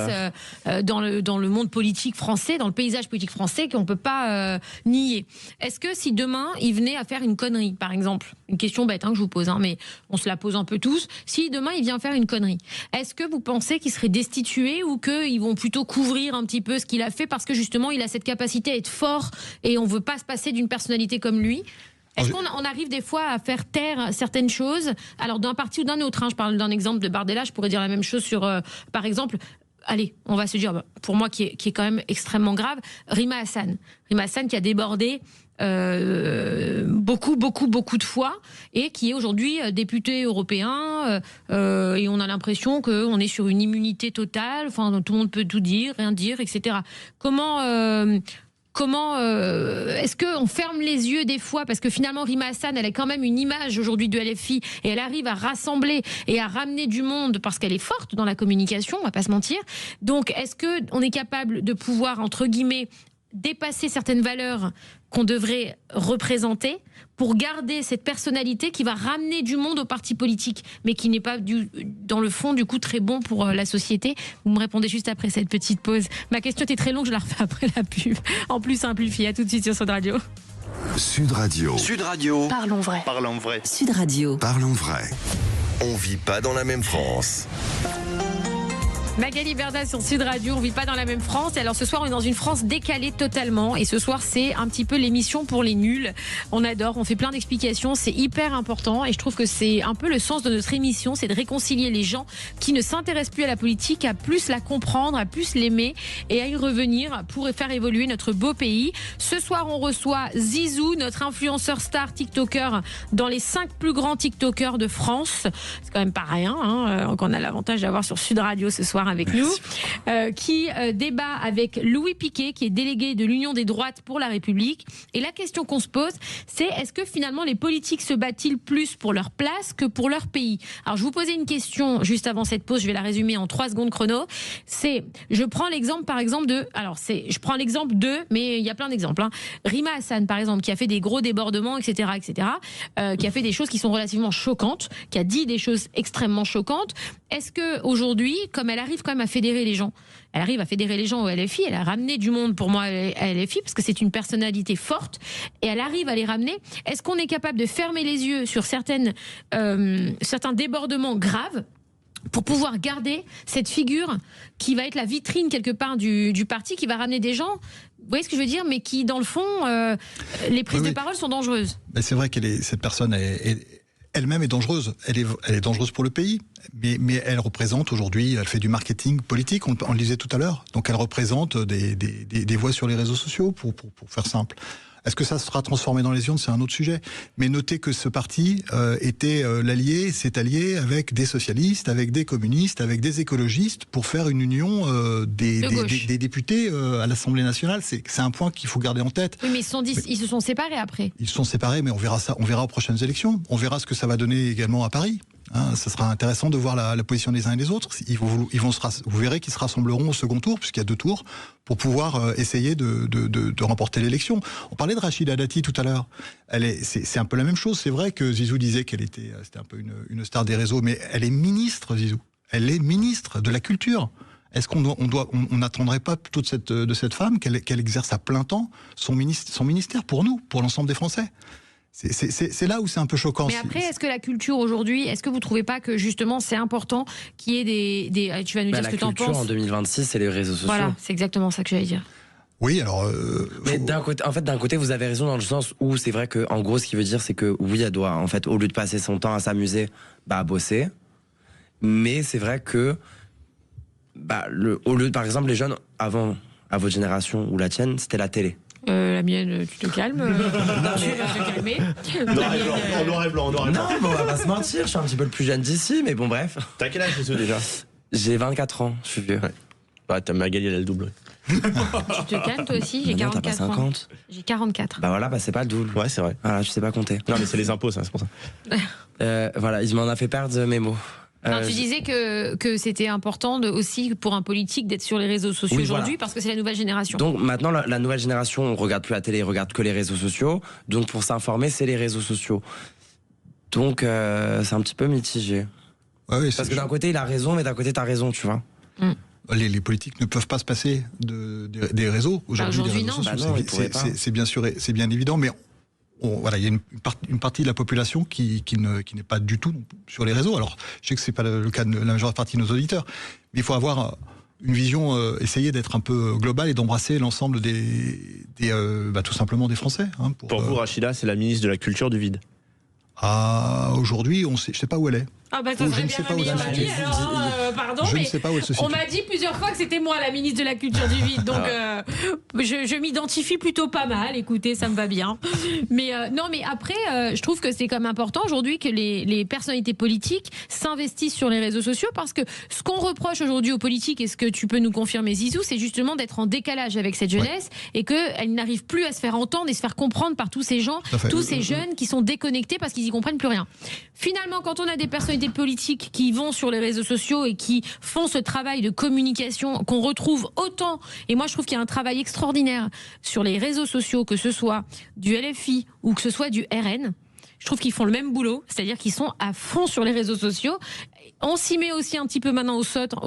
[SPEAKER 2] dans le monde politique français, dans le paysage politique français, qu'on ne peut pas nier. Est-ce que si demain, il venait à faire une connerie, par exemple, une question bête que je vous pose, mais on se la pose un peu tous, si demain, il vient faire une connerie, est-ce que vous pensez qu'il serait destitué ou qu'ils vont plutôt couvrir un petit peu ce qu'il a fait parce que justement, il a cette capacité à être fort et on ne veut pas se passer d'une personnalité comme lui? Est-ce qu'on arrive des fois à faire taire certaines choses, alors d'un parti ou d'un autre, je parle d'un exemple de Bardella, je pourrais dire la même chose sur, par exemple, allez, on va se dire, pour moi qui est quand même extrêmement grave, Rima Hassan qui a débordé beaucoup de fois et qui est aujourd'hui député européen et on a l'impression qu'on est sur une immunité totale, enfin tout le monde peut tout dire, rien dire, etc. Comment est-ce qu'on ferme les yeux des fois, parce que finalement Rima Hassan, elle a quand même une image aujourd'hui de LFI et elle arrive à rassembler et à ramener du monde parce qu'elle est forte dans la communication, on va pas se mentir. Donc est-ce qu'on est capable de pouvoir, entre guillemets, dépasser certaines valeurs qu'on devrait représenter pour garder cette personnalité qui va ramener du monde au parti politique, mais qui n'est pas dans le fond du coup très bon pour la société. Vous me répondez juste après cette petite pause. Ma question était très longue, je la refais après la pub. En plus simplifiée, à tout de suite sur Sud Radio.
[SPEAKER 1] Sud Radio.
[SPEAKER 7] Sud Radio.
[SPEAKER 8] Parlons vrai.
[SPEAKER 3] Parlons vrai.
[SPEAKER 8] Sud Radio.
[SPEAKER 1] Parlons vrai. On vit pas dans la même France.
[SPEAKER 2] Magali Berda sur Sud Radio, on vit pas dans la même France. Et alors ce soir, on est dans une France décalée totalement. Et ce soir, c'est un petit peu l'émission pour les nuls. On adore, on fait plein d'explications. C'est hyper important. Et je trouve que c'est un peu le sens de notre émission, c'est de réconcilier les gens qui ne s'intéressent plus à la politique, à plus la comprendre, à plus l'aimer et à y revenir pour faire évoluer notre beau pays. Ce soir, on reçoit Zizou, notre influenceur star TikToker dans les 5 plus grands TikTokers de France. C'est quand même pas rien, hein, qu'on a l'avantage d'avoir sur Sud Radio ce soir avec nous, qui débat avec Louis Piquet, qui est délégué de l'Union des droites pour la République. Et la question qu'on se pose, c'est est-ce que finalement les politiques se battent-ils plus pour leur place que pour leur pays? Alors je vous posais une question juste avant cette pause, je vais la résumer en 3 secondes chrono. Je prends l'exemple par exemple mais il y a plein d'exemples. Hein. Rima Hassan par exemple, qui a fait des gros débordements, etc., qui a fait des choses qui sont relativement choquantes, qui a dit des choses extrêmement choquantes. Est-ce que aujourd'hui, comme elle arrive quand même à fédérer les gens, elle arrive à fédérer les gens au LFI, elle a ramené du monde pour moi à LFI parce que c'est une personnalité forte et elle arrive à les ramener. Est-ce qu'on est capable de fermer les yeux sur certains débordements graves pour pouvoir garder cette figure qui va être la vitrine quelque part du parti, qui va ramener des gens, vous voyez ce que je veux dire, mais qui dans le fond, les prises de parole sont dangereuses.
[SPEAKER 5] Mais c'est vrai cette personne elle-même est dangereuse. Elle est dangereuse pour le pays, mais elle représente aujourd'hui, elle fait du marketing politique, on le disait tout à l'heure. Donc elle représente des voix sur les réseaux sociaux, pour faire simple. Est-ce que ça sera transformé dans les urnes? C'est un autre sujet. Mais notez que ce parti s'est allié avec des socialistes, avec des communistes, avec des écologistes pour faire une union des députés à l'Assemblée nationale. C'est un point qu'il faut garder en tête.
[SPEAKER 2] Oui, mais ils se sont séparés après.
[SPEAKER 5] Ils se sont séparés, mais on verra aux prochaines élections. On verra ce que ça va donner également à Paris. Ça sera intéressant de voir la position des uns et des autres. Vous verrez qu'ils se rassembleront au second tour, puisqu'il y a 2 tours, pour pouvoir essayer de remporter l'élection. On parlait de Rachida Dati tout à l'heure. C'est un peu la même chose. C'est vrai que Zizou disait c'était un peu une star des réseaux, mais elle est ministre, Zizou. Elle est ministre de la culture. Est-ce qu'on n'attendrait pas plutôt de cette femme qu'elle exerce à plein temps son ministère pour nous, pour l'ensemble des Français? C'est là où c'est un peu choquant.
[SPEAKER 2] Mais après, est-ce que la culture aujourd'hui, est-ce que vous ne trouvez pas que justement c'est important qu'il y ait des... Tu vas nous dire ce que tu en penses.
[SPEAKER 4] La culture en 2026, c'est les réseaux sociaux.
[SPEAKER 2] Voilà, c'est exactement ça que j'allais dire.
[SPEAKER 5] Oui, alors...
[SPEAKER 4] Mais d'un côté, vous avez raison dans le sens où c'est vrai que, en gros, ce qui veut dire, c'est que oui, elle doit, en fait, au lieu de passer son temps à s'amuser, à bosser. Mais c'est vrai que, au lieu, par exemple, les jeunes, avant, à votre génération ou la tienne, c'était la télé.
[SPEAKER 2] La mienne, tu te calmes. Tu vas te calmer.
[SPEAKER 3] En noir et blanc.
[SPEAKER 4] Non, mais on va pas se mentir, je suis un petit peu le plus jeune d'ici, mais bon, bref.
[SPEAKER 3] T'as quel âge, Zizou, déjà?
[SPEAKER 4] J'ai 24 ans, je suis vieux. Ouais.
[SPEAKER 3] Bah, t'as Magali, elle a le double.
[SPEAKER 2] Tu te calmes, toi aussi? J'ai 44 ans. 50. J'ai 44.
[SPEAKER 4] Bah voilà, c'est pas le double.
[SPEAKER 3] Ouais, c'est vrai.
[SPEAKER 4] Voilà, je sais pas compter.
[SPEAKER 3] Non, mais c'est les impôts, ça, c'est pour ça.
[SPEAKER 4] Voilà, il m'en a fait perdre mes mots.
[SPEAKER 2] Non, tu disais que c'était important aussi pour un politique d'être sur les réseaux sociaux aujourd'hui, parce que c'est la nouvelle génération.
[SPEAKER 4] Donc maintenant, la nouvelle génération, on regarde plus la télé, on regarde que les réseaux sociaux. Donc pour s'informer, c'est les réseaux sociaux. Donc c'est un petit peu mitigé.
[SPEAKER 5] Oui,
[SPEAKER 4] parce que d'un côté, il a raison, mais d'un côté, t'as raison, tu vois.
[SPEAKER 5] Les politiques ne peuvent pas se passer des réseaux. Aujourd'hui,
[SPEAKER 2] non.
[SPEAKER 5] C'est bien sûr, c'est bien évident, mais voilà, il y a une partie de la population qui n'est pas du tout sur les réseaux. Alors, je sais que c'est pas le cas de la majeure partie de nos auditeurs, mais il faut avoir une vision, essayer d'être un peu globale et d'embrasser l'ensemble tout simplement des Français. Hein,
[SPEAKER 3] pour vous, Rachida, c'est la ministre de la Culture du vide.
[SPEAKER 5] Aujourd'hui, je sais pas où elle est.
[SPEAKER 2] Ah bah ça serait bien ma meilleure amie, alors pardon,
[SPEAKER 5] je ne sais pas où elle se situe.
[SPEAKER 2] On m'a dit plusieurs fois que c'était moi la ministre de la Culture du vide, donc je m'identifie plutôt pas mal, écoutez, ça me va bien. Mais non, mais après, je trouve que c'est quand même important aujourd'hui que les personnalités politiques s'investissent sur les réseaux sociaux, parce que ce qu'on reproche aujourd'hui aux politiques, et ce que tu peux nous confirmer, Zizou, c'est justement d'être en décalage avec cette jeunesse, et qu'elle n'arrive plus à se faire entendre et se faire comprendre par tous ces gens, tous ces jeunes qui sont déconnectés parce qu'ils y comprennent plus rien. Finalement, quand on a des personnalités des politiques qui vont sur les réseaux sociaux et qui font ce travail de communication qu'on retrouve autant, et moi je trouve qu'il y a un travail extraordinaire sur les réseaux sociaux, que ce soit du LFI ou que ce soit du RN. Je trouve qu'ils font le même boulot, c'est-à-dire qu'ils sont à fond sur les réseaux sociaux. On s'y met aussi un petit peu maintenant au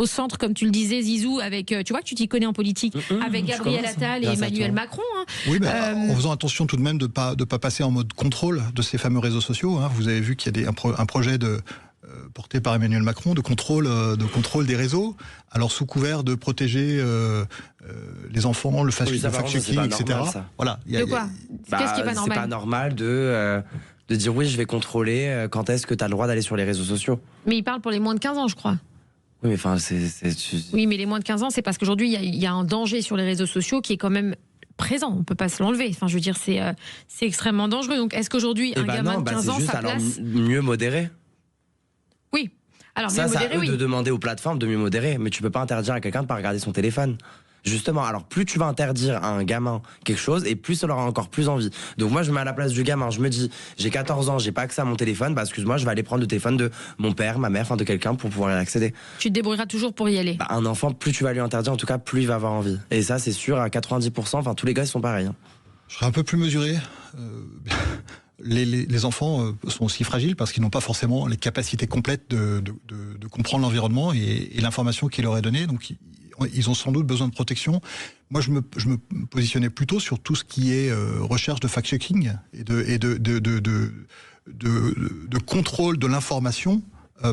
[SPEAKER 2] centre, comme tu le disais, Zizou, avec, tu vois que tu t'y connais en politique, avec Gabriel Attal et Emmanuel Macron. Hein.
[SPEAKER 5] Oui, mais en faisant attention tout de même de pas passer en mode contrôle de ces fameux réseaux sociaux. Hein. Vous avez vu qu'il y a un projet porté par Emmanuel Macron de contrôle des réseaux. Alors sous couvert de protéger les enfants, le fact-checking, etc.
[SPEAKER 2] Voilà. Qu'est-ce qui est pas normal ?
[SPEAKER 4] C'est pas normal de dire oui, je vais contrôler quand est-ce que tu as le droit d'aller sur les réseaux sociaux.
[SPEAKER 2] Mais il parle pour les moins de 15 ans, je crois.
[SPEAKER 4] Oui, mais enfin,
[SPEAKER 2] Oui, mais les moins de 15 ans, c'est parce qu'aujourd'hui, il y a un danger sur les réseaux sociaux qui est quand même présent. On peut pas se l'enlever. Enfin, je veux dire, c'est extrêmement dangereux. Donc, est-ce qu'aujourd'hui, un gamin de 15 ans, sa place...
[SPEAKER 4] mieux modérer.
[SPEAKER 2] Oui. Alors,
[SPEAKER 4] ça,
[SPEAKER 2] mieux modérer,
[SPEAKER 4] c'est à eux
[SPEAKER 2] oui.
[SPEAKER 4] de demander aux plateformes de mieux modérer. Mais tu peux pas interdire à quelqu'un de pas regarder son téléphone. Justement, alors plus tu vas interdire à un gamin quelque chose, et plus ça aura encore plus envie. Donc moi, je me mets à la place du gamin, je me dis, j'ai 14 ans, j'ai pas accès à mon téléphone, bah excuse-moi, je vais aller prendre le téléphone de mon père, ma mère, enfin de quelqu'un pour pouvoir y accéder.
[SPEAKER 2] Tu te débrouilleras toujours pour y aller.
[SPEAKER 4] Bah, un enfant, plus tu vas lui interdire, en tout cas, plus il va avoir envie. Et ça, c'est sûr, à 90%, enfin tous les gars, ils sont pareils. Hein.
[SPEAKER 5] Je serais un peu plus mesuré. Les enfants sont aussi fragiles parce qu'ils n'ont pas forcément les capacités complètes de comprendre l'environnement et l'information qui leur est donnée. Donc, ils ont sans doute besoin de protection. Moi, je me positionnais plutôt sur tout ce qui est recherche de fact-checking et de contrôle de l'information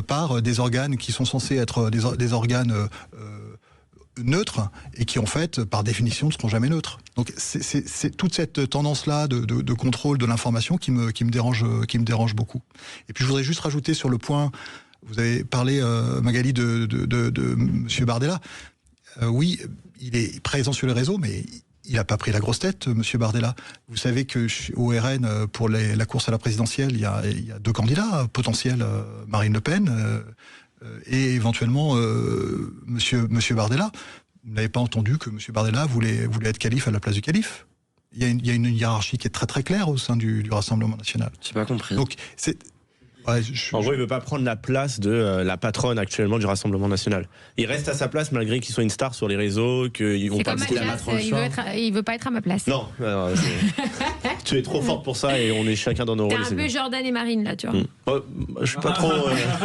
[SPEAKER 5] par des organes qui sont censés être des organes neutres et qui, en fait, par définition, ne seront jamais neutres. Donc, c'est toute cette tendance-là de contrôle de l'information qui me dérange beaucoup. Et puis, je voudrais juste rajouter sur le point, vous avez parlé, Magali, de M. Bardella. Oui, il est présent sur les réseaux, mais il n'a pas pris la grosse tête, M. Bardella. Vous savez qu'au RN, pour la course à la présidentielle, il y a 2 candidats potentiels, Marine Le Pen et éventuellement M. Bardella. Vous n'avez pas entendu que M. Bardella voulait être calife à la place du calife. Il y a une hiérarchie qui est très très claire au sein du Rassemblement national.
[SPEAKER 4] J'ai pas compris.
[SPEAKER 5] Donc,
[SPEAKER 3] en gros, il ne veut pas prendre la place de la patronne actuellement du Rassemblement national. Il reste à sa place malgré qu'il soit une star sur les réseaux, qu'ils vont pas
[SPEAKER 2] comme il veut pas être à ma place.
[SPEAKER 3] Non, tu es trop forte pour ça et on est chacun dans nos rôles.
[SPEAKER 2] T'es un peu Jordan et Marine là, tu vois.
[SPEAKER 3] Je suis pas trop.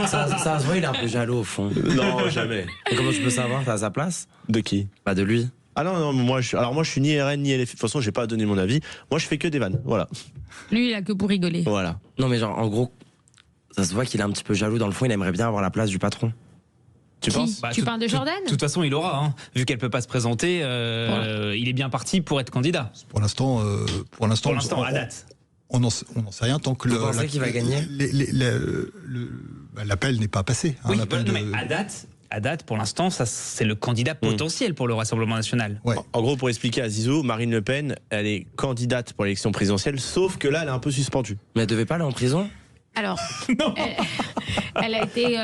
[SPEAKER 4] Ça se voit, il est un peu jaloux au fond.
[SPEAKER 3] Non, jamais.
[SPEAKER 4] Et comment tu peux savoir, t'es à sa place?
[SPEAKER 3] De qui?
[SPEAKER 4] Bah de lui.
[SPEAKER 3] Ah non, moi je suis ni RN ni LFI. De toute façon, j'ai pas donné mon avis. Moi, je fais que des vannes. Voilà.
[SPEAKER 2] Lui, il a que pour rigoler.
[SPEAKER 3] Voilà.
[SPEAKER 4] Non, mais genre, en gros. Ça se voit qu'il est un petit peu jaloux dans le fond, il aimerait bien avoir la place du patron.
[SPEAKER 3] Tu penses?
[SPEAKER 2] Tu parles de Jordan?
[SPEAKER 6] De toute façon, il aura, hein. Vu qu'elle peut pas se présenter, il est bien parti pour être candidat.
[SPEAKER 5] Pour l'instant,
[SPEAKER 6] à date.
[SPEAKER 5] On n'en sait rien tant que
[SPEAKER 4] Vous pensez qu'il va gagner?
[SPEAKER 5] L'appel n'est pas passé. Hein,
[SPEAKER 6] Oui, mais à date, pour l'instant, ça c'est le candidat potentiel pour le Rassemblement national.
[SPEAKER 5] Ouais.
[SPEAKER 3] En gros, pour expliquer à Zizou, Marine Le Pen, elle est candidate pour l'élection présidentielle, sauf que là, elle est un peu suspendue.
[SPEAKER 4] Mais elle devait pas aller en prison?
[SPEAKER 2] Alors, elle a été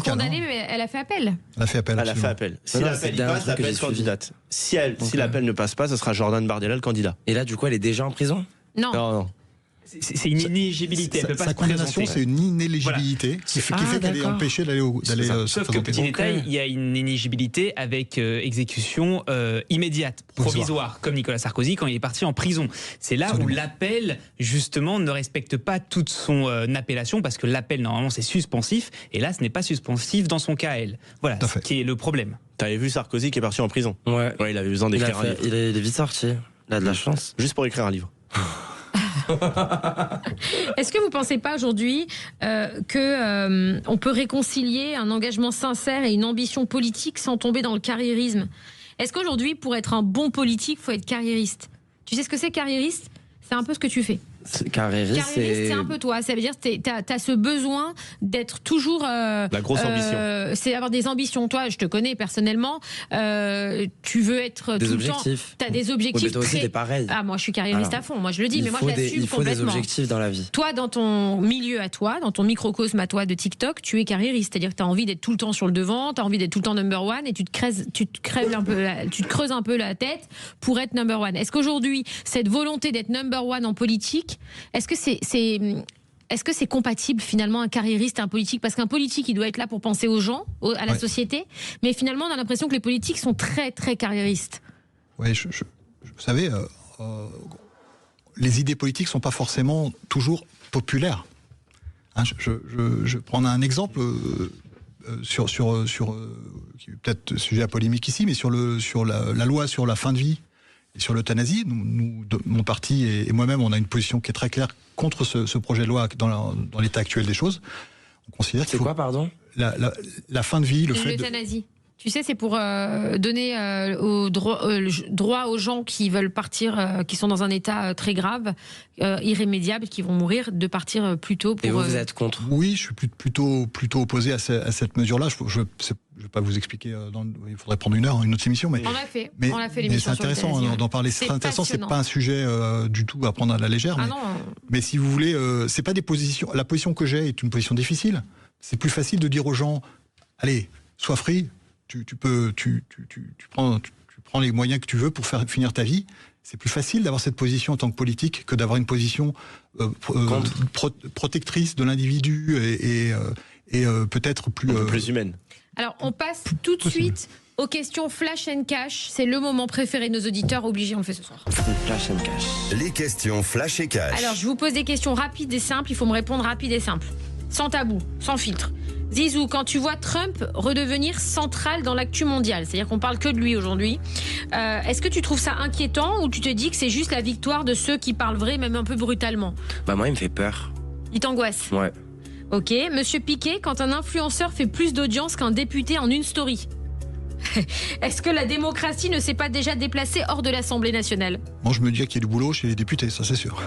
[SPEAKER 2] condamnée, mais elle a fait appel.
[SPEAKER 5] Elle a fait appel.
[SPEAKER 3] Elle a fait appel. Si l'appel passe, elle peut être candidate. Si l'appel ne passe pas, ce sera Jordan Bardella le candidat.
[SPEAKER 4] Et là, du coup, elle est déjà en prison?
[SPEAKER 2] Non.
[SPEAKER 6] C'est une inéligibilité. Elle peut pas
[SPEAKER 5] sa
[SPEAKER 6] se
[SPEAKER 5] condamnation,
[SPEAKER 6] présenter.
[SPEAKER 5] c'est une inéligibilité qui fait qu'elle est empêchée d'aller
[SPEAKER 6] Sauf que, petit détail, il y a une inéligibilité avec exécution immédiate, provisoire, comme Nicolas Sarkozy quand il est parti en prison. C'est là où l'appel, justement, ne respecte pas toute son appellation, parce que l'appel, normalement, c'est suspensif, et là, ce n'est pas suspensif dans son cas à elle. Voilà, ce qui est le problème.
[SPEAKER 3] T'avais vu Sarkozy qui est parti en prison?
[SPEAKER 4] Ouais.
[SPEAKER 3] Il avait besoin d'écrire un livre.
[SPEAKER 4] Il est vite sorti. Il a de la chance.
[SPEAKER 3] Juste pour écrire un livre.
[SPEAKER 2] Est-ce que vous ne pensez pas aujourd'hui qu'on peut réconcilier un engagement sincère et une ambition politique sans tomber dans le carriérisme? Est-ce qu'aujourd'hui, pour être un bon politique, il faut être carriériste? Tu sais ce que c'est carriériste? C'est un peu ce que tu fais.
[SPEAKER 4] Carriériste,
[SPEAKER 2] c'est un peu toi. Ça veut dire que t'as ce besoin d'être toujours...
[SPEAKER 3] la grosse ambition.
[SPEAKER 2] C'est avoir des ambitions. Toi, je te connais personnellement. Tu veux être
[SPEAKER 4] des
[SPEAKER 2] tout
[SPEAKER 4] objectifs.
[SPEAKER 2] le temps... T'as des objectifs.
[SPEAKER 4] Oui, mais toi aussi, t'es pareil.
[SPEAKER 2] Ah, moi, je suis carriériste à fond. Moi, je le dis, mais moi, je l'assume
[SPEAKER 4] il faut
[SPEAKER 2] complètement.
[SPEAKER 4] des objectifs dans la vie.
[SPEAKER 2] Toi, dans ton milieu à toi, dans ton microcosme à toi de TikTok, tu es carriériste. C'est-à-dire que t'as envie d'être tout le temps sur le devant, t'as envie d'être tout le temps number one, et tu te creuses un peu la tête pour être number one. Est-ce qu'aujourd'hui, cette volonté d'être number one en politique, est-ce que est-ce que c'est compatible finalement un carriériste et un politique? Parce qu'un politique, il doit être là pour penser aux gens, à la société. Mais finalement, on a l'impression que les politiques sont très, très carriéristes.
[SPEAKER 5] Oui, vous savez, les idées politiques ne sont pas forcément toujours populaires. Hein, je prends un exemple sur qui est peut-être sujet à polémique ici, mais sur la loi sur la fin de vie et sur l'euthanasie. Mon parti et moi-même, on a une position qui est très claire contre ce projet de loi dans l'état actuel des choses. On considère qu'il faut...
[SPEAKER 4] C'est quoi, pardon ?
[SPEAKER 5] La fin de vie, le fait de...
[SPEAKER 2] L'euthanasie. Tu sais, c'est pour donner droit aux gens qui veulent partir, qui sont dans un état très grave, irrémédiable, qui vont mourir, de partir plus tôt.
[SPEAKER 4] Et vous êtes contre ?
[SPEAKER 5] Oui, je suis plutôt opposé à cette mesure-là. Je ne vais pas vous expliquer, il faudrait prendre une autre émission. Mais,
[SPEAKER 2] on l'a fait l'émission.
[SPEAKER 5] Mais c'est intéressant d'en parler. C'est intéressant, c'est pas un sujet du tout à prendre à la légère. Mais si vous voulez, c'est pas des positions. La position que j'ai est une position difficile. C'est plus facile de dire aux gens, allez, sois free. Tu prends les moyens que tu veux pour faire finir ta vie. C'est plus facile d'avoir cette position en tant que politique que d'avoir une position protectrice de l'individu et peut-être
[SPEAKER 3] plus humaine.
[SPEAKER 2] Alors, on passe tout de suite aux questions Flash and Cash. C'est le moment préféré de nos auditeurs. Obligé, on le fait ce soir.
[SPEAKER 4] Flash and Cash.
[SPEAKER 1] Les questions Flash et Cash.
[SPEAKER 2] Alors, je vous pose des questions rapides et simples. Il faut me répondre rapide et simple. Sans tabou, sans filtre. Zizou, quand tu vois Trump redevenir central dans l'actu mondiale, c'est-à-dire qu'on parle que de lui aujourd'hui, est-ce que tu trouves ça inquiétant ou tu te dis que c'est juste la victoire de ceux qui parlent vrai, même un peu brutalement ?
[SPEAKER 4] Moi, il me fait peur.
[SPEAKER 2] Il t'angoisse ?
[SPEAKER 4] Ouais.
[SPEAKER 2] Ok. Monsieur Piquet, quand un influenceur fait plus d'audience qu'un député en une story, est-ce que la démocratie ne s'est pas déjà déplacée hors de l'Assemblée nationale ?
[SPEAKER 5] Moi, je me dis qu'il y a du boulot chez les députés, ça c'est sûr.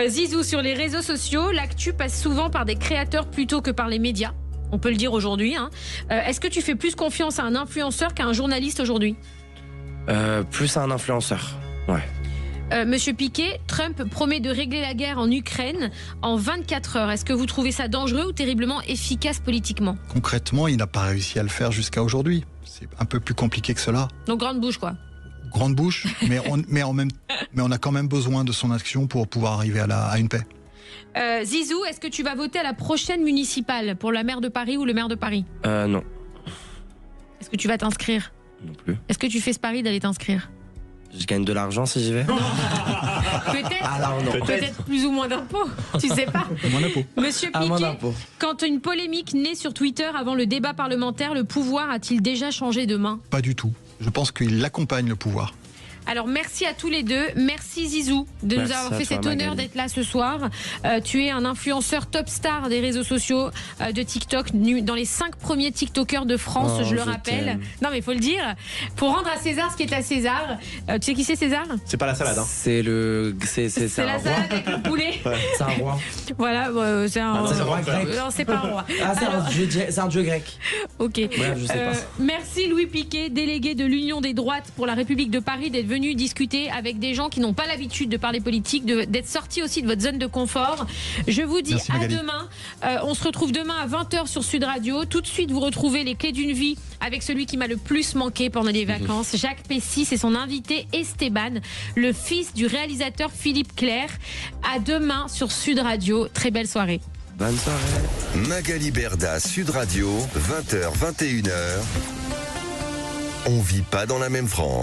[SPEAKER 2] Zizou, sur les réseaux sociaux, l'actu passe souvent par des créateurs plutôt que par les médias. On peut le dire aujourd'hui. Hein. Est-ce que tu fais plus confiance à un influenceur qu'à un journaliste aujourd'hui ?
[SPEAKER 4] Plus à un influenceur, ouais.
[SPEAKER 2] Monsieur Piquet, Trump promet de régler la guerre en Ukraine en 24 heures. Est-ce que vous trouvez ça dangereux ou terriblement efficace politiquement ?
[SPEAKER 5] Concrètement, il n'a pas réussi à le faire jusqu'à aujourd'hui. C'est un peu plus compliqué que cela.
[SPEAKER 2] Donc grande bouche, quoi.
[SPEAKER 5] Grande bouche, mais on a quand même besoin de son action pour pouvoir arriver à une paix.
[SPEAKER 2] Zizou, est-ce que tu vas voter à la prochaine municipale pour la maire de Paris ou le maire de Paris ?
[SPEAKER 4] Non.
[SPEAKER 2] Est-ce que tu vas t'inscrire ?
[SPEAKER 4] Non plus.
[SPEAKER 2] Est-ce que tu fais ce pari d'aller t'inscrire ?
[SPEAKER 4] Je gagne de l'argent si j'y vais ?
[SPEAKER 2] Peut-être.
[SPEAKER 4] Alors non.
[SPEAKER 2] Peut-être plus ou moins d'impôts. Tu sais pas.
[SPEAKER 5] Moins d'impôts.
[SPEAKER 2] Monsieur Piquet, quand une polémique naît sur Twitter avant le débat parlementaire, le pouvoir a-t-il déjà changé de main ?
[SPEAKER 5] Pas du tout. Je pense qu'il accompagne le pouvoir.
[SPEAKER 2] Alors merci à tous les deux, merci Zizou de nous avoir fait cet honneur d'être là ce soir. Tu es un influenceur top star des réseaux sociaux, de TikTok, dans les 5 premiers TikTokers de France, je le rappelle. Non mais il faut le dire, pour rendre à César ce qui est à César. Tu sais qui c'est César ?
[SPEAKER 3] C'est pas la salade, hein.
[SPEAKER 4] C'est
[SPEAKER 2] la salade avec le poulet.
[SPEAKER 4] C'est un roi.
[SPEAKER 2] Voilà, c'est un
[SPEAKER 4] roi grec.
[SPEAKER 2] Non, c'est pas un roi.
[SPEAKER 4] C'est un dieu grec.
[SPEAKER 2] Ok.
[SPEAKER 4] Bref, je sais pas.
[SPEAKER 2] Merci Louis Piquet, délégué de l'Union des droites pour la République de Paris, d'être venu discuter avec des gens qui n'ont pas l'habitude de parler politique, d'être sorti aussi de votre zone de confort. Je vous dis à demain. On se retrouve demain à 20h sur Sud Radio. Tout de suite, vous retrouvez les clés d'une vie avec celui qui m'a le plus manqué pendant les vacances, Jacques Pessis, et son invité Esteban, le fils du réalisateur Philippe Clerc. À demain sur Sud Radio. Très belle soirée.
[SPEAKER 4] Bonne soirée.
[SPEAKER 1] Magali Berda, Sud Radio, 20h, 21h. On vit pas dans la même France.